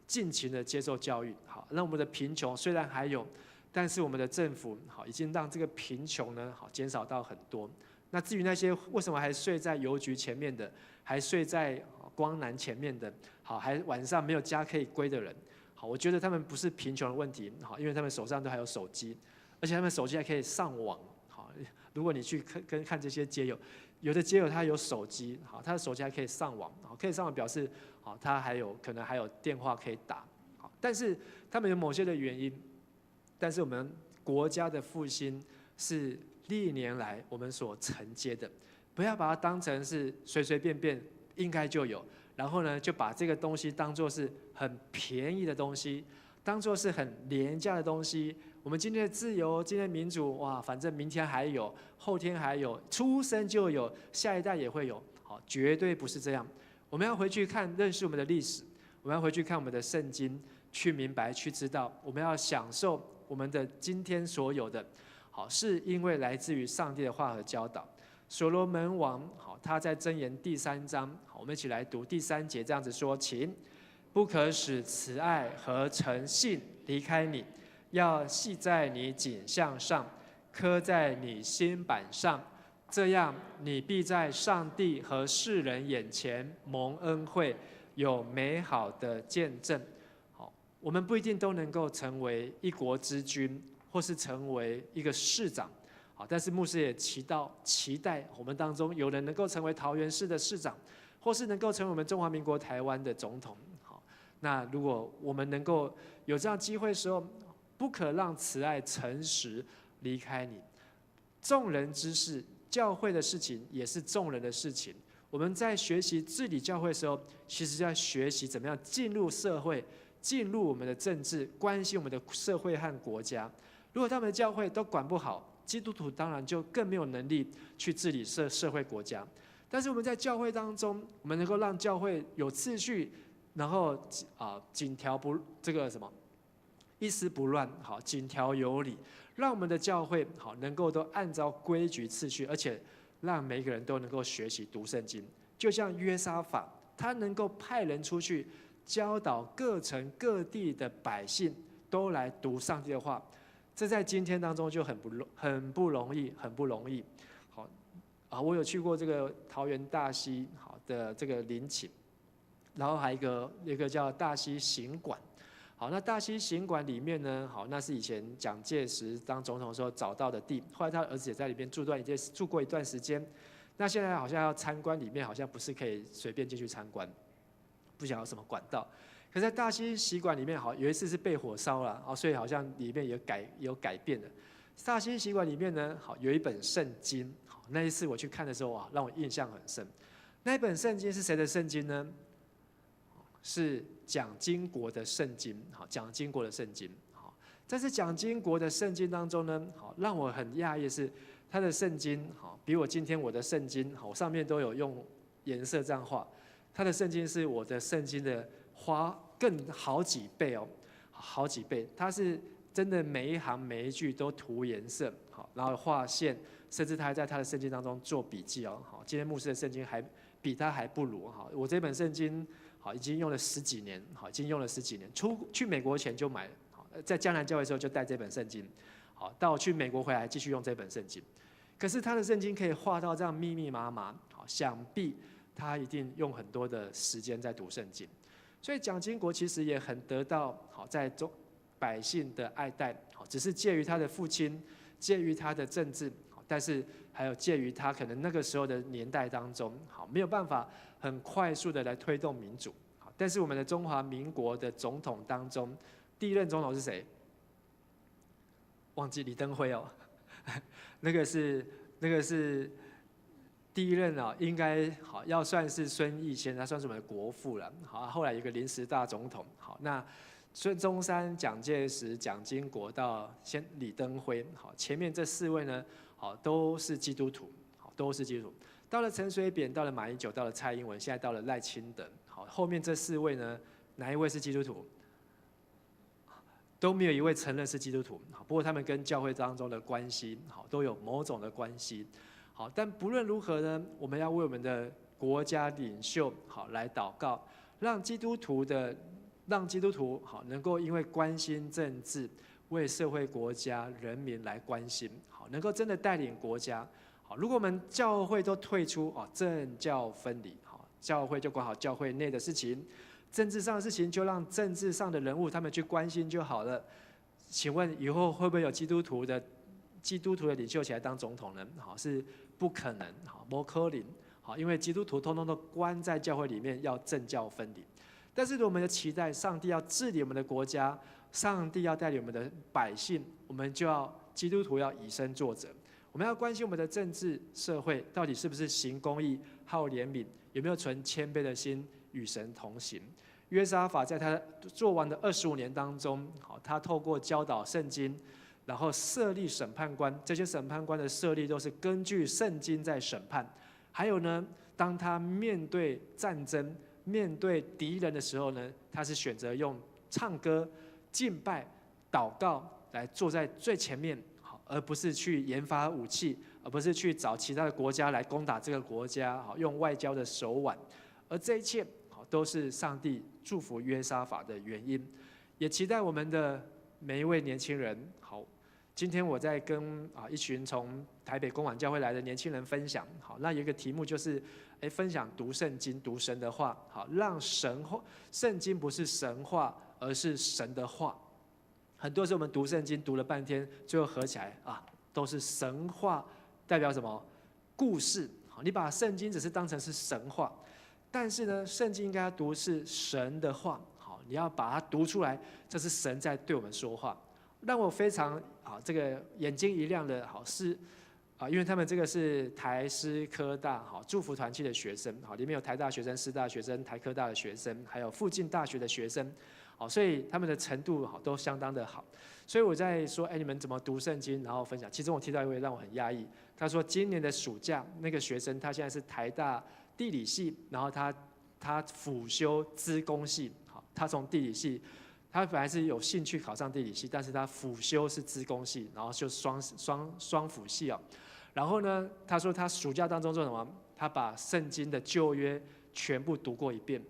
尽情的接受教育，好，那我们的贫穷虽然还有，但是我们的政府好已经让这个贫穷呢好减少到很多。那至于那些为什么还睡在邮局前面的，还睡在光南前面的，好，还晚上没有家可以归的人，好，我觉得他们不是贫穷的问题，好，因为他们手上都还有手机，而且他们手机还可以上网，好，如果你去看这些街友，有的街友他有手机，好，他的手机还可以上网，好，可以上网表示，好，他可能还有电话可以打，好，但是他们有某些的原因，但是我们国家的复兴是历年来我们所承接的，不要把它当成是随随便便应该就有，然后呢就把这个东西当作是很便宜的东西，当作是很廉价的东西。我们今天的自由，今天的民主，哇，反正明天还有，后天还有，出生就有，下一代也会有，好，绝对不是这样。我们要回去看，认识我们的历史，我们要回去看我们的圣经，去明白，去知道，我们要享受我们的今天所有的，好，是因为来自于上帝的话和教导。所罗门王，好，他在箴言第3章，好，我们一起来读第3节，这样子说：请不可使慈爱和诚信离开你，要系在你颈项上，刻在你心板上，这样你必在上帝和世人眼前蒙恩惠，有美好的见证。好，我们不一定都能够成为一国之君，或是成为一个市长。好，但是牧师也期待我们当中有人能够成为桃园市的市长，或是能够成为我们中华民国台湾的总统。好，那如果我们能够有这样机会的时候，不可让慈爱、诚实离开你。众人之事，教会的事情也是众人的事情。我们在学习治理教会的时候，其实在学习怎么样进入社会，进入我们的政治，关心我们的社会和国家。如果他们的教会都管不好，基督徒当然就更没有能力去治理社会国家。但是我们在教会当中，我们能够让教会有秩序，然后井条不这个什么一丝不乱，好，井条有理，让我们的教会好能够都按照规矩次序，而且让每一个人都能够学习读圣经。就像约沙法，他能够派人出去教导各城各地的百姓都来读上帝的话。这在今天当中就很不容易。好，我有去过这个桃园大溪好的这个陵寝，然后还有一个叫大溪行馆。好，那大溪行馆里面呢，好，那是以前蒋介石当总统的时候找到的地，后来他的儿子也在里面住过一段时间。那现在好像要参观里面，好像不是可以随便进去参观，不晓得有什么管道。可是在大溪习馆里面，好，有一次是被火烧了，所以好像里面有改变的。大溪习馆里面呢，好，有一本圣经，好，那一次我去看的时候，哇，让我印象很深。那一本圣经是谁的圣经呢？是蒋经国的圣经，好，蒋经国的圣经，好，在这蒋经国的圣经当中呢，好，让我很讶异的是，他的圣经，好，比我今天我的圣经，好，上面都有用颜色这样画，他的圣经是我的圣经的花更好几倍哦，好几倍，它是真的每一行每一句都涂颜色，好，然后画线，甚至他还在他的圣经当中做笔记哦，好，今天牧师的圣经还比他还不如，好，我这本圣经好已经用了10几年，好，已经用了10几年，去美国前就买，好，在江南教会的时候就带这本圣经，好，到去美国回来继续用这本圣经，可是他的圣经可以画到这样密密麻麻，好，想必他一定用很多的时间在读圣经。所以蒋经国其实也很得到好在百姓的爱戴，好，只是介于他的父亲，介于他的政治，但是还有介于他可能那个时候的年代当中，好，没有办法很快速的来推动民主。好，但是我们的中华民国的总统当中，第一任总统是谁？忘记李登辉哦，那个是第一任啊，应该好要算是孙逸仙，他算是我们的国父了。好，后来有一个临时大总统。好，那孙中山、蒋介石、蒋经国到先李登辉，好，前面这4位呢，好都是基督徒，好都是基督徒。到了陈水扁，到了马英九，到了蔡英文，现在到了赖清德，好，后面这4位呢，哪一位是基督徒？都没有一位承认是基督徒。好，不过他们跟教会当中的关系，好都有某种的关系。好，但不论如何呢，我们要为我们的国家领袖好来祷告，让基督徒好能够因为关心政治，为社会、国家、人民来关心，好能够真的带领国家。好，如果我们教会都退出政教分离，好，教会就管好教会内的事情，政治上的事情就让政治上的人物他们去关心就好了。请问以后会不会有基督徒的领袖起来当总统呢？好，是不可能，好，不可能，好，因为基督徒通通都关在教会里面，要政教分离。但是我们的期待，上帝要治理我们的国家，上帝要带领我们的百姓，我们就要基督徒要以身作则。我们要关心我们的政治社会到底是不是行公义、好怜悯，有没有存谦卑的心与神同行。约沙法在他做完的25年当中，他透过教导圣经，然后设立审判官，这些审判官的设立都是根据圣经在审判。还有呢，当他面对战争、面对敌人的时候呢，他是选择用唱歌、敬拜、祷告来坐在最前面，而不是去研发武器，而不是去找其他的国家来攻打这个国家，用外交的手腕。而这一切都是上帝祝福约沙法的原因，也期待我们的每一位年轻人。好，今天我在跟一群从台北公馆教会来的年轻人分享。好，那有一个题目就是，分享读圣经、读神的话。好，让圣经不是神话，而是神的话。很多时候我们读圣经读了半天，最后合起来都是神话，代表什么？故事。好，你把圣经只是当成是神话，但是呢，圣经应该要读是神的话。好，你要把它读出来，这是神在对我们说话。让我非常这个眼睛一亮的是因为他们这个是台师科大祝福团契的学生，里面有台大学生、师大学生、台科大的学生，还有附近大学的学生。所以他们的程度都相当的好，所以我在说，你们怎么读圣经，然后分享。其中我提到一位让我很压抑，他说今年的暑假，那个学生他现在是台大地理系，然后他辅修资工系，他从地理系，他本来是有兴趣考上地理系，但是他辅修是资工系，然后就双辅系。然后呢，他说他暑假当中做什么？他把圣经的旧约全部读过一遍，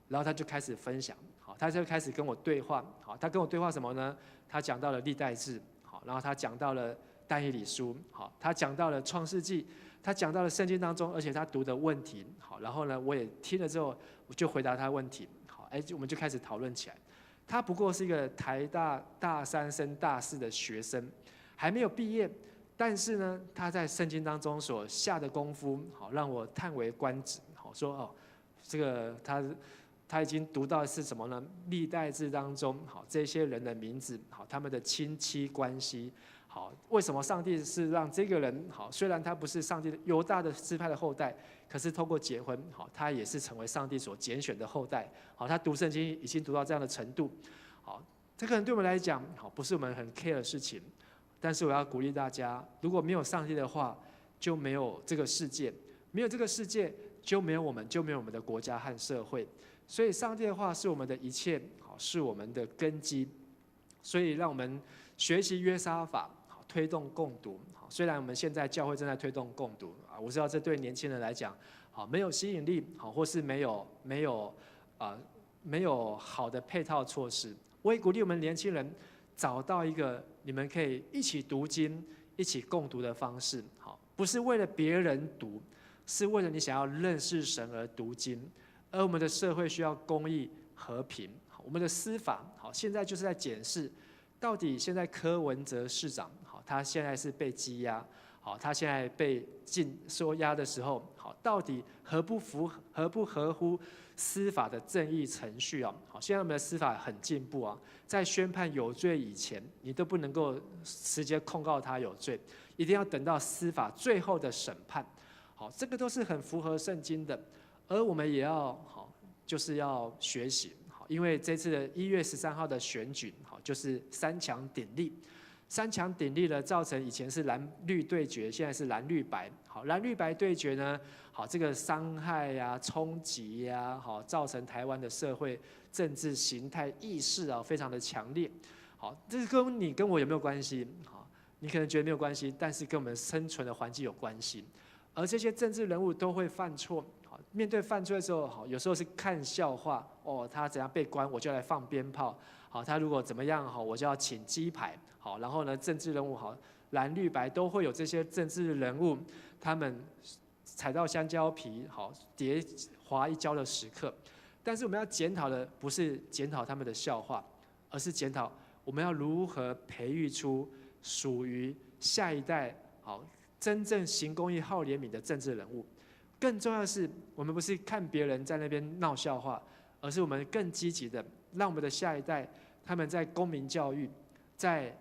然后他就开始分享。他就开始跟我对话。他跟我对话什么呢？他讲到了历代志，然后他讲到了但以理书，他讲到了创世纪，他讲到了圣经当中，而且他读的问题。然后呢，我也听了之后，我就回答他问题。我们就开始讨论起来。他不过是一个台大大3升大4的学生，还没有毕业，但是呢，他在圣经当中所下的功夫，让我叹为观止。说这个他已经读到的是什么呢？历代志当中，这些人的名字，他们的亲戚关系，为什么上帝是让这个人，虽然他不是上帝犹大的支派的后代，可是透过结婚，他也是成为上帝所拣选的后代。他读圣经已经读到这样的程度，这可能对我们来讲，不是我们很 care 的事情，但是我要鼓励大家，如果没有上帝的话，就没有这个世界，没有这个世界，就没有我们，就没有我们的国家和社会。所以上帝的话是我们的一切，是我们的根基。所以让我们学习约沙法，推动共读。虽然我们现在教会正在推动共读，我知道这对年轻人来讲没有吸引力，或是没有好的配套措施。我也鼓励我们年轻人找到一个你们可以一起读经、一起共读的方式。不是为了别人读，是为了你想要认识神而读经。而我们的社会需要公义、和平。我们的司法，现在就是在检视，到底现在柯文哲市长，他现在是被羁押，他现在被收押的时候，到底合不合乎司法的正义程序啊？现在我们的司法很进步啊，在宣判有罪以前，你都不能够直接控告他有罪，一定要等到司法最后的审判。这个都是很符合圣经的。而我们也就是要学习，因为这次的1月13号的选举，就是3强鼎立，3强鼎立了，造成以前是蓝绿对决，现在是蓝绿白。蓝绿白对决呢，这个伤害呀、冲击呀，造成台湾的社会政治形态意识非常的强烈。这跟你跟我有没有关系？你可能觉得没有关系，但是跟我们生存的环境有关系。而这些政治人物都会犯错。面对犯罪的时候，有时候是看笑话，他怎样被关，我就来放鞭炮。他如果怎么样，我就要请鸡排。然后呢，政治人物蓝绿白都会有这些政治人物，他们踩到香蕉皮，跌滑一跤的时刻。但是我们要检讨的不是检讨他们的笑话，而是检讨我们要如何培育出属于下一代真正行公义、好怜悯的政治人物。更重要的是，我们不是看别人在那边闹笑话，而是我们更积极的，让我们的下一代，他们在公民教育、在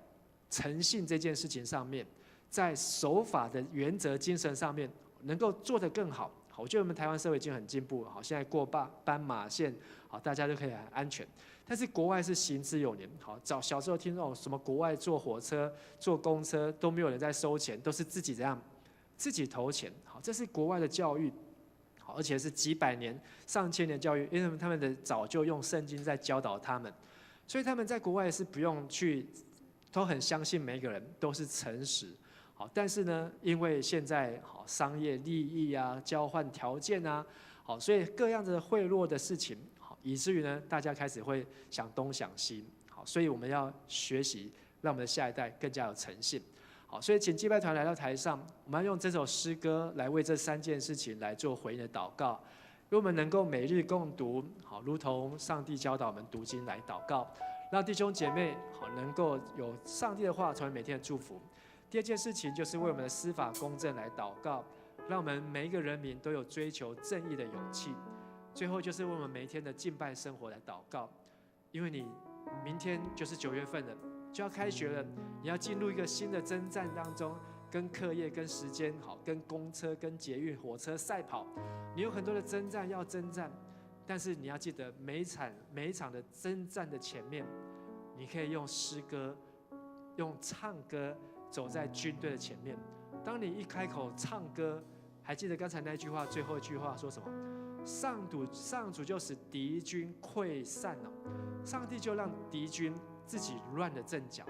诚信这件事情上面，在守法的原则精神上面能够做得更好。我觉得我们台湾社会已经很进步，好，现在过斑马线，好，大家都可以很安全。但是国外是行之有年，好，小时候听到什么国外坐火车、坐公车都没有人在收钱，都是自己怎样，自己投钱，好，这是国外的教育，好，而且是几百年、上千年教育，因为他们的早就用圣经在教导他们，所以他们在国外是不用去，都很相信每一个人都是诚实。好，但是呢，因为现在好商业利益啊、交换条件啊，好，所以各样的贿赂的事情，好，以至于呢，大家开始会想东想西，好，所以我们要学习，让我们的下一代更加有诚信。好，所以请祭拜团来到台上，我们要用这首诗歌来为这3件事情来做回应的祷告，因为我们能够每日共读，好，如同上帝教导我们读经来祷告，让弟兄姐妹好能够有上帝的话成为每天的祝福。第2件事情就是为我们的司法公正来祷告，让我们每一个人民都有追求正义的勇气。最后就是为我们每一天的敬拜生活来祷告，因为你明天就是9月份了，就要开学了，你要进入一个新的征战当中，跟课业、跟时间、好，跟公车、跟捷运、火车赛跑，你有很多的征战要征战，但是你要记得每一场的征战的前面，你可以用诗歌、用唱歌。走在军队的前面，当你一开口唱歌，还记得刚才那句话，最后一句话说什么？上主就使敌军溃散了，上帝就让敌军自己乱了阵脚。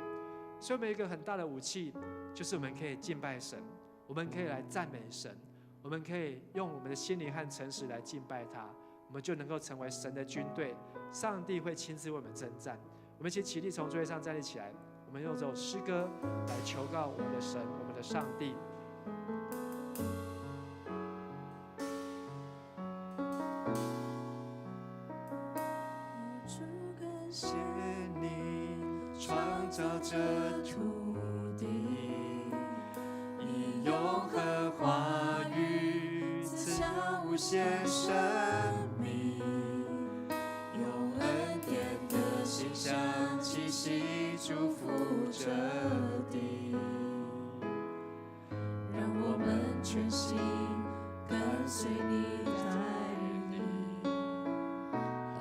所以，我们有一个很大的武器，就是我们可以敬拜神，我们可以来赞美神，我们可以用我们的心灵和诚实来敬拜他，我们就能够成为神的军队。上帝会亲自为我们征战。我们一起起立，从座位上站立起来。我们用这首诗歌来求告我们的神，我们的上帝。主感谢谢你创造这土地，以永恒话语赐下无限生命，用恩典的馨香气息祝福这地，让我们全心跟随你带领。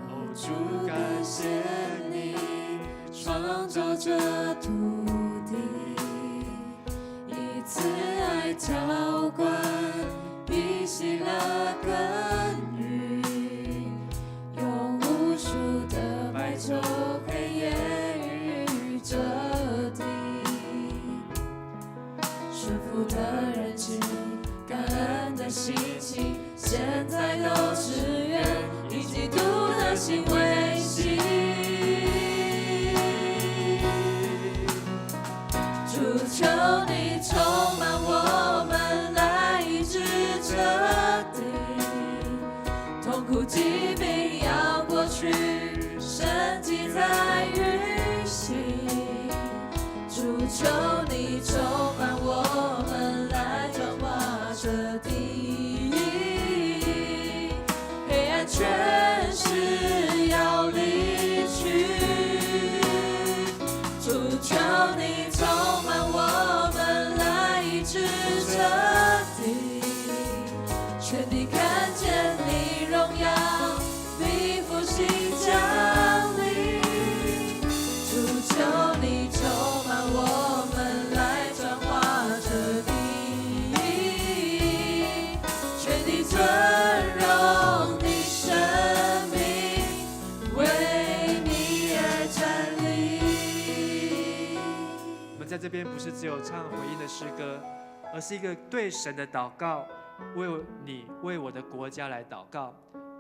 哦，主感谢你创造这土地，以慈爱浇灌比喜乐耕耘，用无数的白昼黑夜这地，顺服的人情，感恩的心情，现在都只愿以基督的心为心。主求你充满我们，来医治这地，痛苦疾病要过去，神迹在运行。主求你充满我们，来转化这地，黑暗权势要离去。主求你充满我们，来医治这地，全地看见你荣耀，你复兴降临。主求你充满我们，来转化这地，全地尊荣你生命，为你而站立。我们在这边不是只有唱回应的诗歌，而是一个对神的祷告，为你、为我的国家来祷告。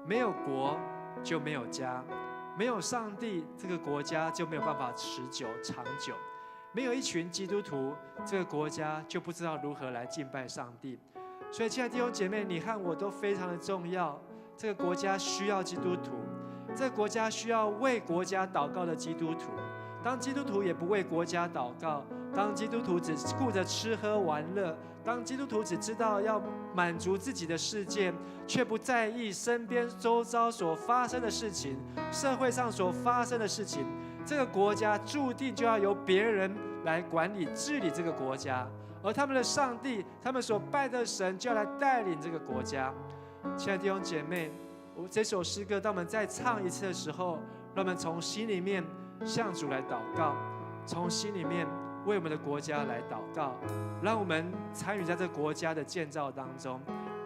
没有国就没有家，没有上帝，这个国家就没有办法持久长久。没有一群基督徒，这个国家就不知道如何来敬拜上帝。所以，亲爱的弟兄姐妹，你和我都非常的重要。这个国家需要基督徒，这个国家需要为国家祷告的基督徒。当基督徒也不为国家祷告，当基督徒只顾着吃喝玩乐，当基督徒只知道要满足自己的世界，却不在意身边周遭所发生的事情，社会上所发生的事情，这个国家注定就要由别人来管理治理这个国家，而他们的上帝，他们所拜的神，就要来带领这个国家。亲爱的弟兄姐妹，这首诗歌当我们再唱一次的时候，让我们从心里面向主来祷告，从心里面为我们的国家来祷告，让我们参与在这个国家的建造当中，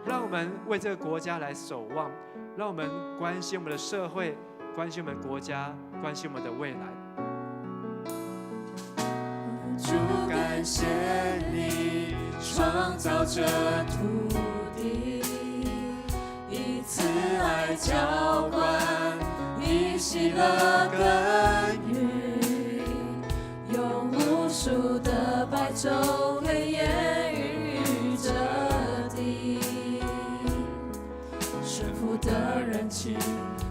让我们为这个国家来守望，让我们关心我们的社会，关心我们国家，关心我们的未来。主感谢你创造这土地，以慈爱浇灌，以喜乐耕耘，用无数的白昼黑夜孕育着地，顺服的人情，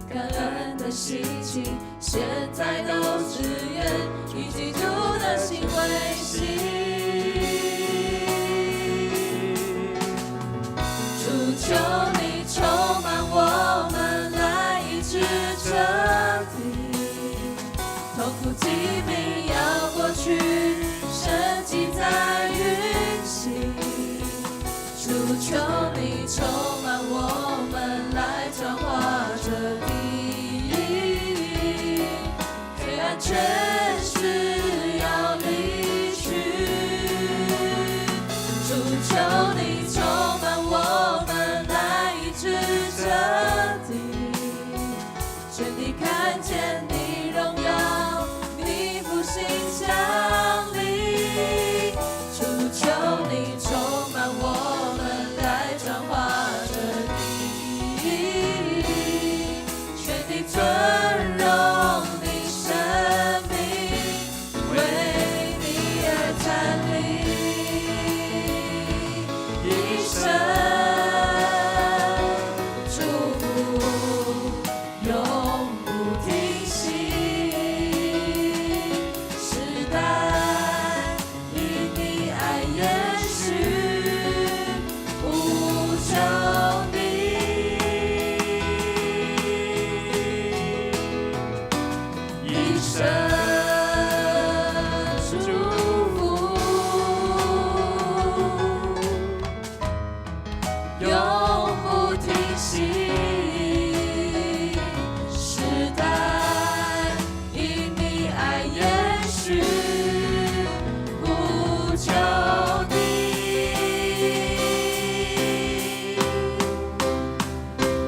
感恩的心情，现在都只愿以基督的心为心。主求你充满我们，来医治这地，痛苦疾病要过去，神迹在运行。主求你充满我们，来转化这地，黑暗全是要离去。主求你充满我们，来医治这地，全地看见你荣耀，你复兴降临。主求你充满我们，来转化这地，全地尊荣你生命，为你而站立，一生祝福永不停息。时代因你爱延续，无穷地，一生祝福永不停息。时代因你爱延续，无穷地。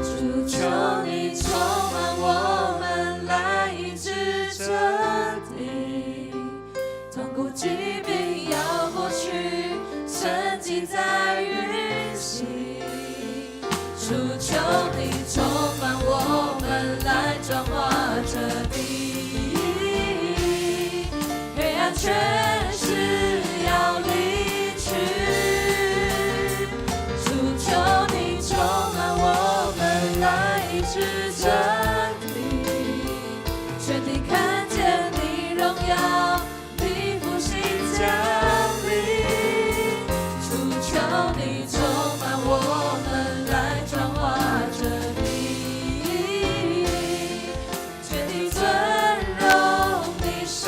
主求你充满我们，来医治这地，痛苦疾病要过去，神迹在运行。主求你充满我们，来转化这地，黑暗全是要离去。主求你充满我们，来医治这地，全地看见你荣耀，你复兴降临。主求你充满我们，来转化这地，全地尊荣你生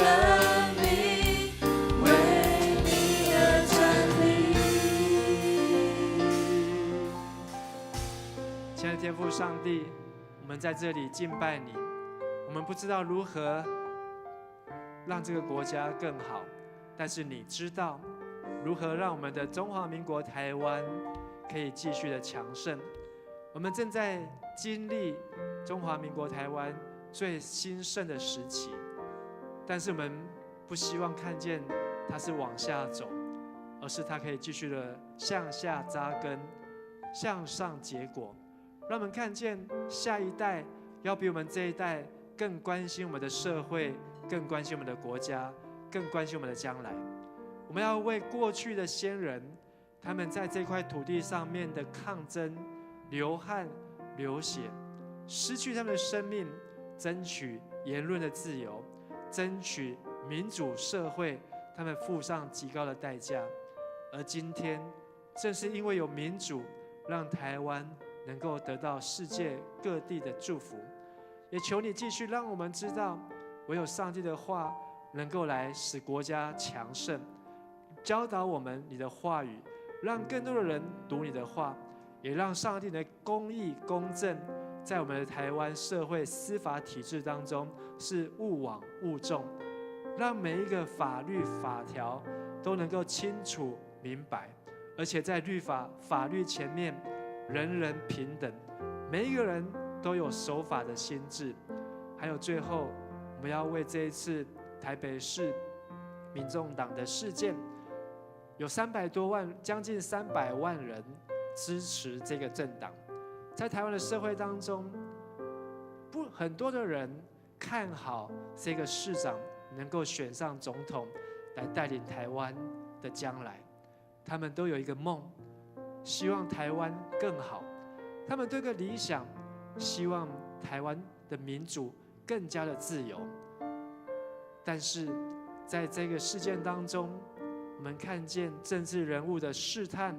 命，为你而站立。亲爱的天父上帝，我们在这里敬拜你，我们不知道如何让这个国家更好，但是你知道如何让我们的中华民国台湾可以继续的强盛。我们正在经历中华民国台湾最兴盛的时期，但是我们不希望看见它是往下走，而是它可以继续的向下扎根，向上结果。让我们看见下一代要比我们这一代更关心我们的社会，更关心我们的国家，更关心我们的将来。我们要为过去的先人，他们在这块土地上面的抗争、流汗、流血，失去他们的生命，争取言论的自由，争取民主社会，他们付上极高的代价。而今天，正是因为有民主，让台湾能够得到世界各地的祝福。也求你继续让我们知道，唯有上帝的话能够来使国家强盛，教导我们你的话语，让更多的人读你的话，也让上帝的公义公正在我们的台湾社会司法体制当中是勿枉勿纵，让每一个法律法条都能够清楚明白，而且在法律前面人人平等，每一个人都有守法的心智。还有最后，我们要为这一次台北市民众党的事件，有300多万，将近300万人支持这个政党。在台湾的社会当中，很多的人看好这个市长能够选上总统，来带领台湾的将来。他们都有一个梦，希望台湾更好。他们对个理想，希望台湾的民主更加的自由。但是在这个事件当中，我们看见政治人物的试探、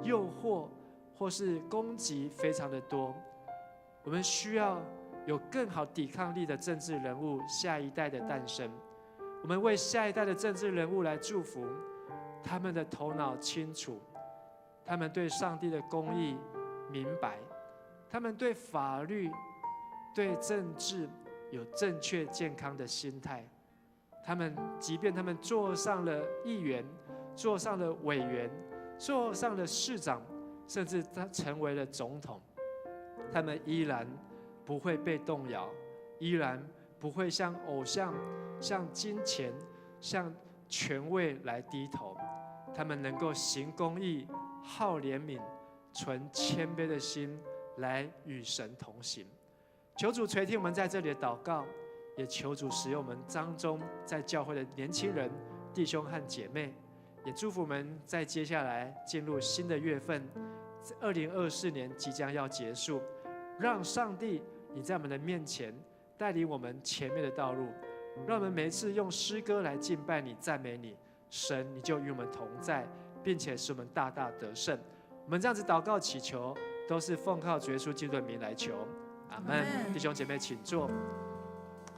诱惑或是攻击非常的多。我们需要有更好抵抗力的政治人物，下一代的诞生。我们为下一代的政治人物来祝福，他们的头脑清楚，他们对上帝的公义明白，他们对法律、对政治有正确健康的心态。他们即便他们坐上了议员，坐上了委员，坐上了市长，甚至他成为了总统，他们依然不会被动摇，依然不会向偶像、向金钱、向权位来低头。他们能够行公义、好怜悯、存谦卑的心，来与神同行。求主垂听我们在这里的祷告，也求主使用我们当中在教会的年轻人、弟兄和姐妹，也祝福我们在接下来进入新的月份，2024年即将要结束，让上帝你在我们的面前带领我们前面的道路，让我们每一次用诗歌来敬拜你、赞美你，神你就与我们同在，并且使我们大大得胜。我们这样子祷告祈求，都是奉靠主耶稣基督的名来求，阿们。弟兄姐妹请坐。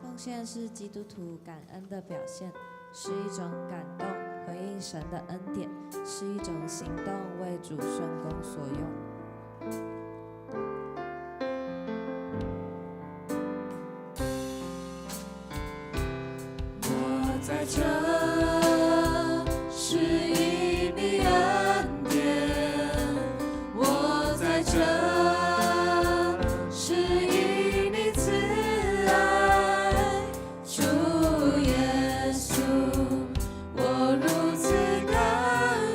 奉献是基督徒感恩的表现，是一种感动回应神的恩典，是一种行动为主顺工所用。我在这是因你恩典，我在这是因你慈爱，主耶稣，我如此感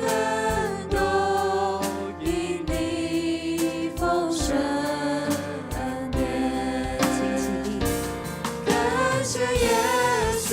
恩，都因你丰盛恩典。请起立。感谢耶稣。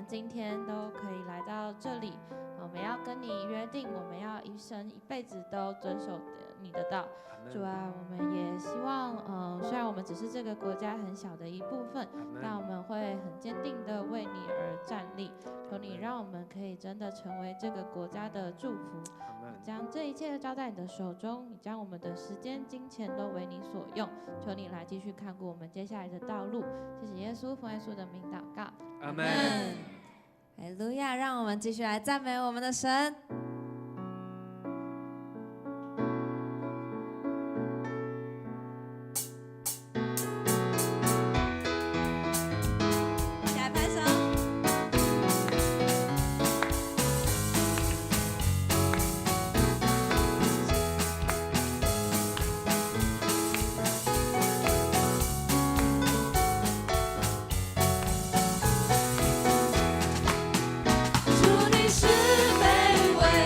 今天都可以来到这里，我们要跟你约定，我们要一生一辈子都遵守你的道。主啊，我们也希望，虽然我们只是这个国家很小的一部分，但我们会很坚定的为你而站立。求你让我们可以真的成为这个国家的祝福，将这一切都交在你的手中，你将我们的时间、金钱都为你所用。求你来继续看顾我们接下来的道路。谢谢耶稣，奉耶稣的名祷告，阿门。哈利路亚！让我们继续来赞美我们的神。一起来拍手。主你是卑微。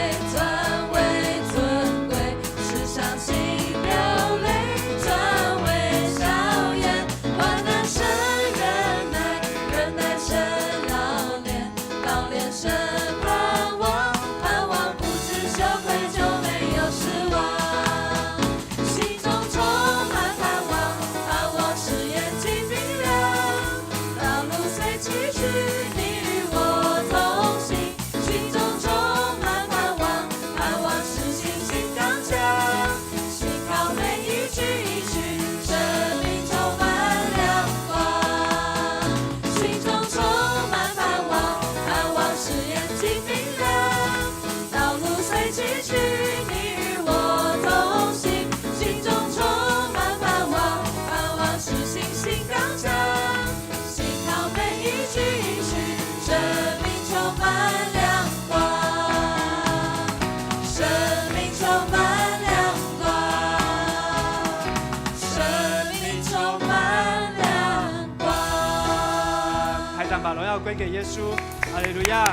掌把荣耀归给耶稣，哈利路亚。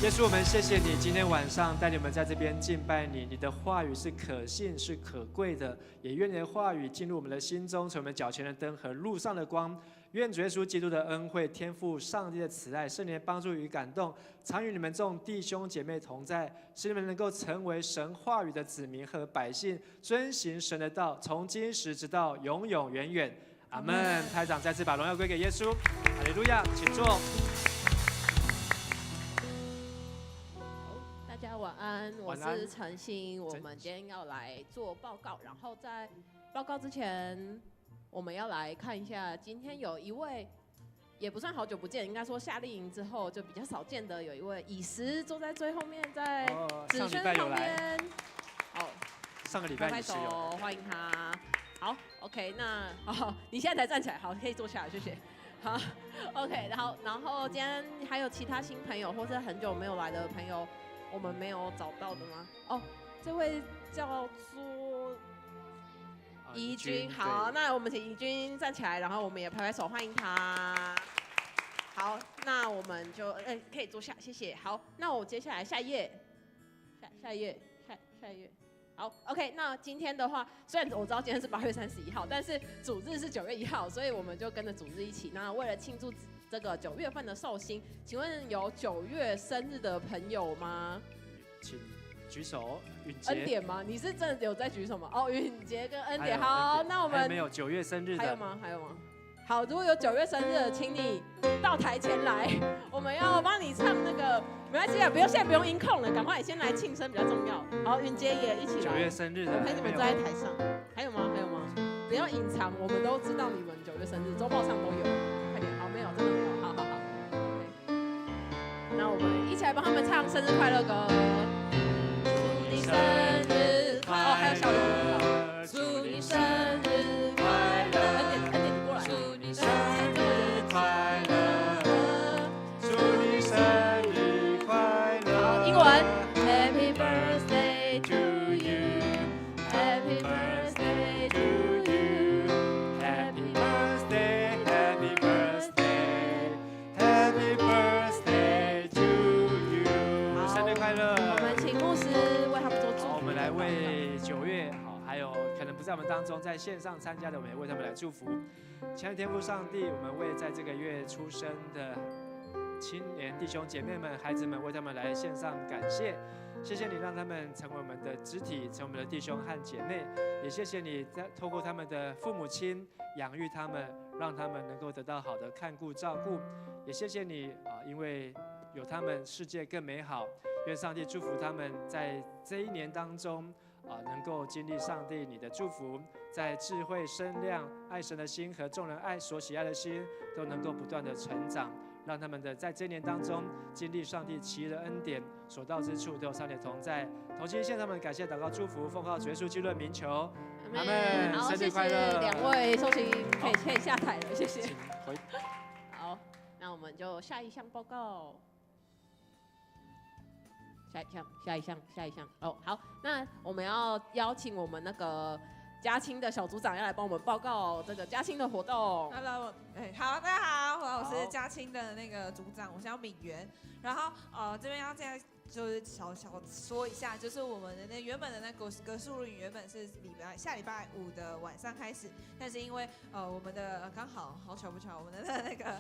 耶稣，我们谢谢你今天晚上带你们在这边敬拜你，你的话语是可信是可贵的，也愿你的话语进入我们的心中，成为我们脚前的灯和路上的光。愿主耶稣基督的恩惠、天父上帝的慈爱、圣灵的帮助与感动，常与你们众弟兄姐妹同在，使你们能够成为神话语的子民和百姓，遵行神的道，从今时直到永永远远。阿门。拍掌再次把荣耀归给耶稣，哈利路亚，请坐。大家晚安，我晚安是陈欣。我们今天要来做报告，然后在报告之前，我们要来看一下，今天有一位也不算好久不见，应该说夏令营之后就比较少见的，有一位以实坐在最后面，在子轩旁边。好，上个礼拜拍手欢迎他。好 ，OK， 那你现在才站起来，好，可以坐下来，谢谢。好 ，OK， 然后今天还有其他新朋友，或是很久没有来的朋友，我们没有找到的吗？哦，这位叫做怡君。好，那我们请怡君站起来，然后我们也拍拍手欢迎他。好，那我们就可以坐下，谢谢。好，那我接下来下一页，下一页。好 ，OK， 那今天的话，虽然我知道今天是8月31号，但是主日是9月1号，所以我们就跟着主日一起。那为了庆祝这个9月份的寿星，请问有9月生日的朋友吗？请举手。允杰。恩典吗？你是真的有在举手吗？哦，允杰跟恩典。好，那我们没有9月生日的？还有吗？好，如果有9月生日的，请你到台前来，我们要帮你唱那个，没关系啊，现在不用音控了，赶快先来庆生比较重要。好，允杰也一起来。9月生日的，我陪你们坐在台上。还有吗？不要隐藏，我们都知道你们9月生日，周报上都有。快点，好，没有，真的没有。好。OK， 那我们一起来帮他们唱生日快乐歌。祝你生日快乐！还有小龙，祝你生日快乐！恩典，你过来。祝你生日快乐！祝你生日快乐！好，英文。Happy birthday to you. Happy birthday to you. Happy birthday, happy birthday, happy birthday to you. 生日快乐！我们请牧师为他们做祝福。我们来为9月还有可能不在我们当中在线上参加的，我们也为他们来祝福。亲爱的天父上帝，我们为在这个月出生的青年弟兄姐妹们、孩子们，为他们来献上感谢。谢谢你让他们成为我们的肢体，成为我们的弟兄和姐妹。也谢谢你透过他们的父母亲养育他们，让他们能够得到好的看顾照顾。也谢谢你因为有他们，世界更美好。愿上帝祝福他们在这一年当中能够经历上帝你的祝福，在智慧、身量、爱神的心和众人所喜爱的心都能够不断的成长。让他们在这一年当中经历上帝奇异的恩典，所到之处都有上帝同在。同心献他们感谢、祷告、祝福，奉靠主耶稣基督的名求，阿门。好，生日快乐！谢谢2位寿星，可以下台了，谢谢。回。好，那我们就下一项报告。下一项。哦，好，那我们要邀请我们那个嘉青的小组长要来帮我们报告这个嘉青的活动。Hello， 好，大家好，我是嘉青的那个组长，我叫敏媛。然后这边要再就是小说一下，就是我们的原本的那个格数露营原本是下礼拜5的晚上开始，但是因为我们的刚好好巧不巧，我们的那个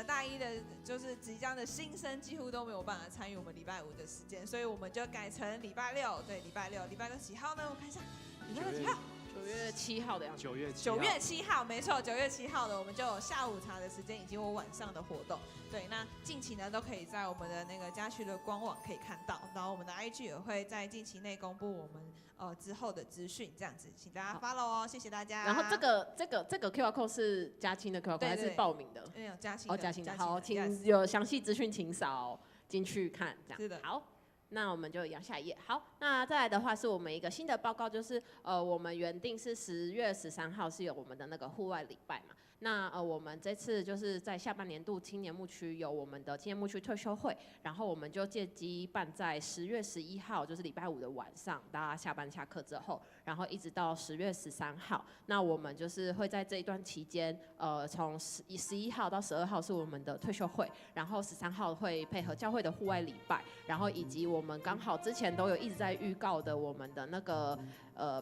大一的就是即将的新生几乎都没有办法参与我们礼拜5的时间，所以我们就改成礼拜6。对，礼拜6几号呢？我看一下，礼拜6几号？9月7号的样子。9月7号，没错，9月7号的我们就有下午茶的时间，以及我晚上的活动。对，那近期呢都可以在我们的那个嘉区的官网可以看到，然后我们的 IG 也会在近期内公布我们之后的资讯，这样子，请大家 follow 哦，谢谢大家。然后这个 QR code 是嘉青的 QR code 还是报名的？没有嘉青的。嘉青的。好，请有详细资讯请扫进去看，这样。是的。好，那我们就一样下一页。好，那再来的话是我们一个新的报告，就是我们原定是10月13号是有我们的那个户外礼拜嘛。那我们这次就是在下半年度青年牧区有我们的青年牧区退休会，然后我们就借机办在10月11号，就是礼拜五的晚上，大家下班下课之后，然后一直到10月13号。那我们就是会在这一段期间，从11号到12号是我们的退休会，然后13号会配合教会的户外礼拜，然后以及我们刚好之前都有一直在预告的我们的那个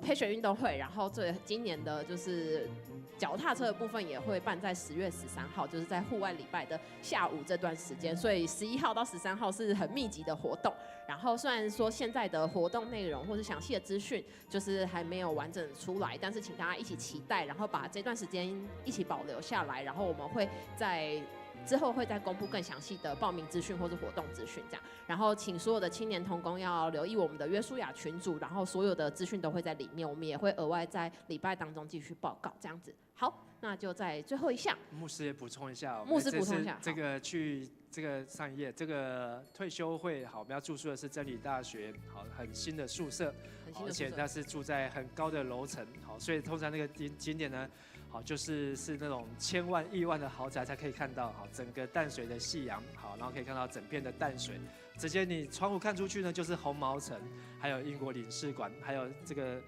配选运动会，然后今年的就是脚踏车的部分也会办在10月13号，就是在户外礼拜的下午这段时间，所以11号到13号是很密集的活动。然后虽然说现在的活动内容或是详细的资讯就是还没有完整出来，但是请大家一起期待，然后把这段时间一起保留下来，然后我们会在之后会再公布更详细的报名资讯或是活动资讯这样，然后请所有的青年同工要留意我们的约书亚群组，然后所有的资讯都会在里面，我们也会额外在礼拜当中继续报告这样子。好，那就在最后一项，牧师也补充一下，牧师补充一下，这个去这个上一页这个退休会，好，我们要住宿的是真理大学，好，很新的宿舍，而且它是住在很高的楼层，好，所以通常那个景点呢。好，是那种千万亿万的豪宅才可以看到，好，整个淡水的夕阳，好，然后可以看到整片的淡水，直接你窗户看出去呢，就是红毛城，还有英国领事馆，还有这个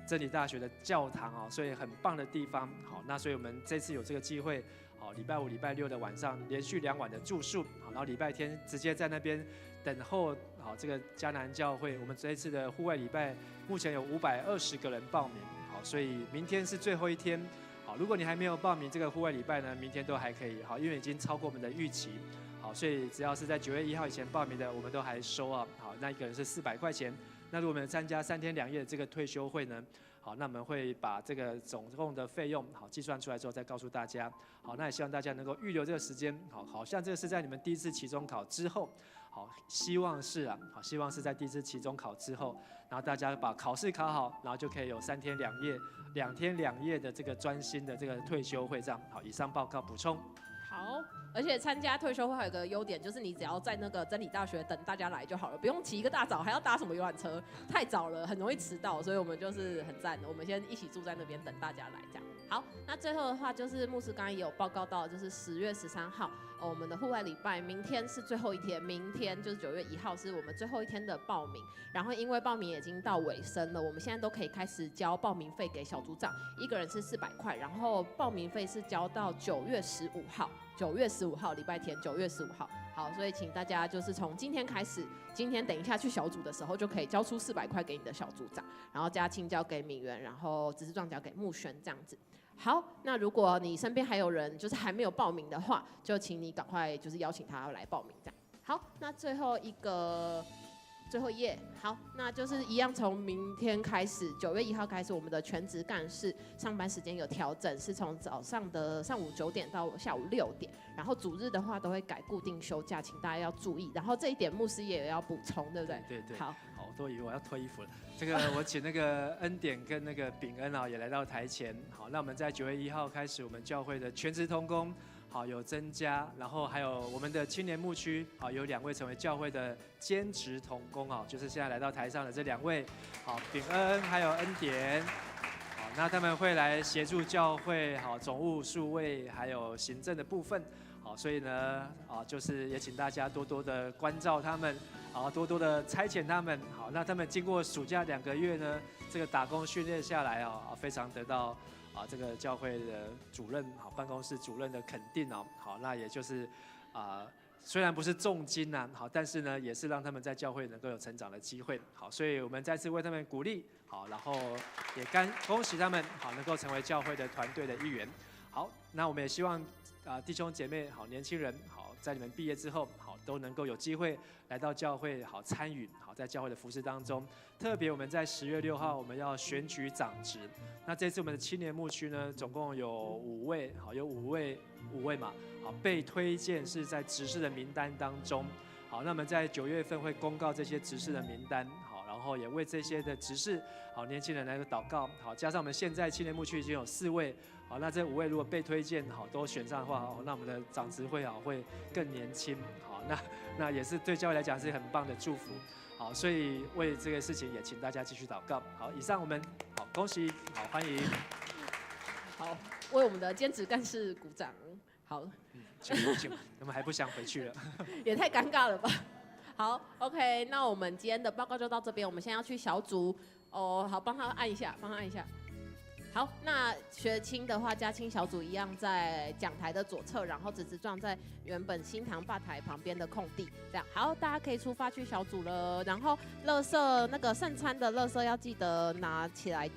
真理大学的教堂啊，所以很棒的地方。好，那所以我们这次有这个机会，好，礼拜5、礼拜6的晚上连续2晚的住宿，好，然后礼拜天直接在那边等候，好，这个迦南教会，我们这一次的户外礼拜目前有520个人报名，好，所以明天是最后一天。好，如果你还没有报名这个户外礼拜呢，明天都还可以。好，因为已经超过我们的预期。好，所以只要是在9月1号以前报名的，我们都还收啊。好，那一个人是400块钱。那如果我们参加3天2夜的这个退休会呢，好，那我们会把这个总共的费用好计算出来之后再告诉大家。好，那也希望大家能够预留这个时间。好像这个是在你们第一次期中考之后。好，希望是啊，好，希望是在第一次期中考之后，然后大家把考试考好，然后就可以有3天2夜、2天2夜的这个专心的这个退休会这样。好，以上报告补充。好，而且参加退休会还有个优点，就是你只要在那个真理大学等大家来就好了，不用起一个大早，还要搭什么游览车，太早了，很容易迟到，所以我们就是很赞的，我们先一起住在那边等大家来这样。好，那最后的话就是牧师刚刚也有报告到，就是10月13号，我们的户外礼拜，明天是最后一天，明天就是9月1号是我们最后一天的报名。然后因为报名已经到尾声了，我们现在都可以开始交报名费给小组长，一个人是400块，然后报名费是交到9月15号，9月15号礼拜天，9月15号。好，所以请大家就是从今天开始，今天等一下去小组的时候就可以交出400块给你的小组长，然后嘉庆交给敏媛，然后执事长交给木璇这样子。好，那如果你身边还有人就是还没有报名的话，就请你赶快就是邀请他来报名这样。好，那最后一页，好，那就是一样，从明天开始，9月1号开始，我们的全职干事上班时间有调整，是从早上的上午9点到下午6点，然后主日的话都会改固定休假，请大家要注意。然后这一点牧师也要补充，对不对？对。好，我都以为我要脱衣服了。这个我请那个恩典跟那个秉恩啊也来到台前。好，那我们在9月1号开始，我们教会的全职同工。好，有增加，然后还有我们的青年牧区，好，有2位成为教会的兼职同工啊，就是现在来到台上的这2位，好，秉恩还有恩典，好，那他们会来协助教会，好，总务、数位还有行政的部分，好，所以呢，就是也请大家多多的关照他们，好，多多的差遣他们，好，那他们经过暑假2个月呢，这个打工训练下来啊，非常得到。这个教会的主任好，办公室主任的肯定哦，好，那也就是虽然不是重金呐，好，但是呢，也是让他们在教会能够有成长的机会，好，所以我们再次为他们鼓励，好，然后也恭喜他们，好，能够成为教会的团队的一员，好，那我们也希望弟兄姐妹好，年轻人好，在你们毕业之后好，都能够有机会来到教会好参与，好，在教会的服事当中，特别我们在10月6号我们要选举长职。那这次我们的青年牧区呢，总共有5位，好，有5位嘛，好，被推荐是在执事的名单当中，好，那么在9月份会公告这些执事的名单，好，然后也为这些的执事，好，年轻人来个祷告，好，加上我们现在青年牧区已经有4位，好，那这5位如果被推荐，好，都选上的话，好，那我们的长执会好会更年轻，好，那也是对教会来讲是很棒的祝福。好，所以为这个事情也请大家继续祷告。好，以上我们好恭喜，好欢迎。好，为我们的兼职干事鼓掌。好，请，我们还不想回去了。也太尴尬了吧？好 ，OK， 那我们今天的报告就到这边。我们现在要去小组哦，好，帮他按一下，帮他按一下。好，那学青的话，家青小组一样在讲台的左侧，然后直直撞在原本新堂吧台旁边的空地。这样，好，大家可以出发去小组了。然后，垃圾那个剩餐的垃圾要记得拿起来丢。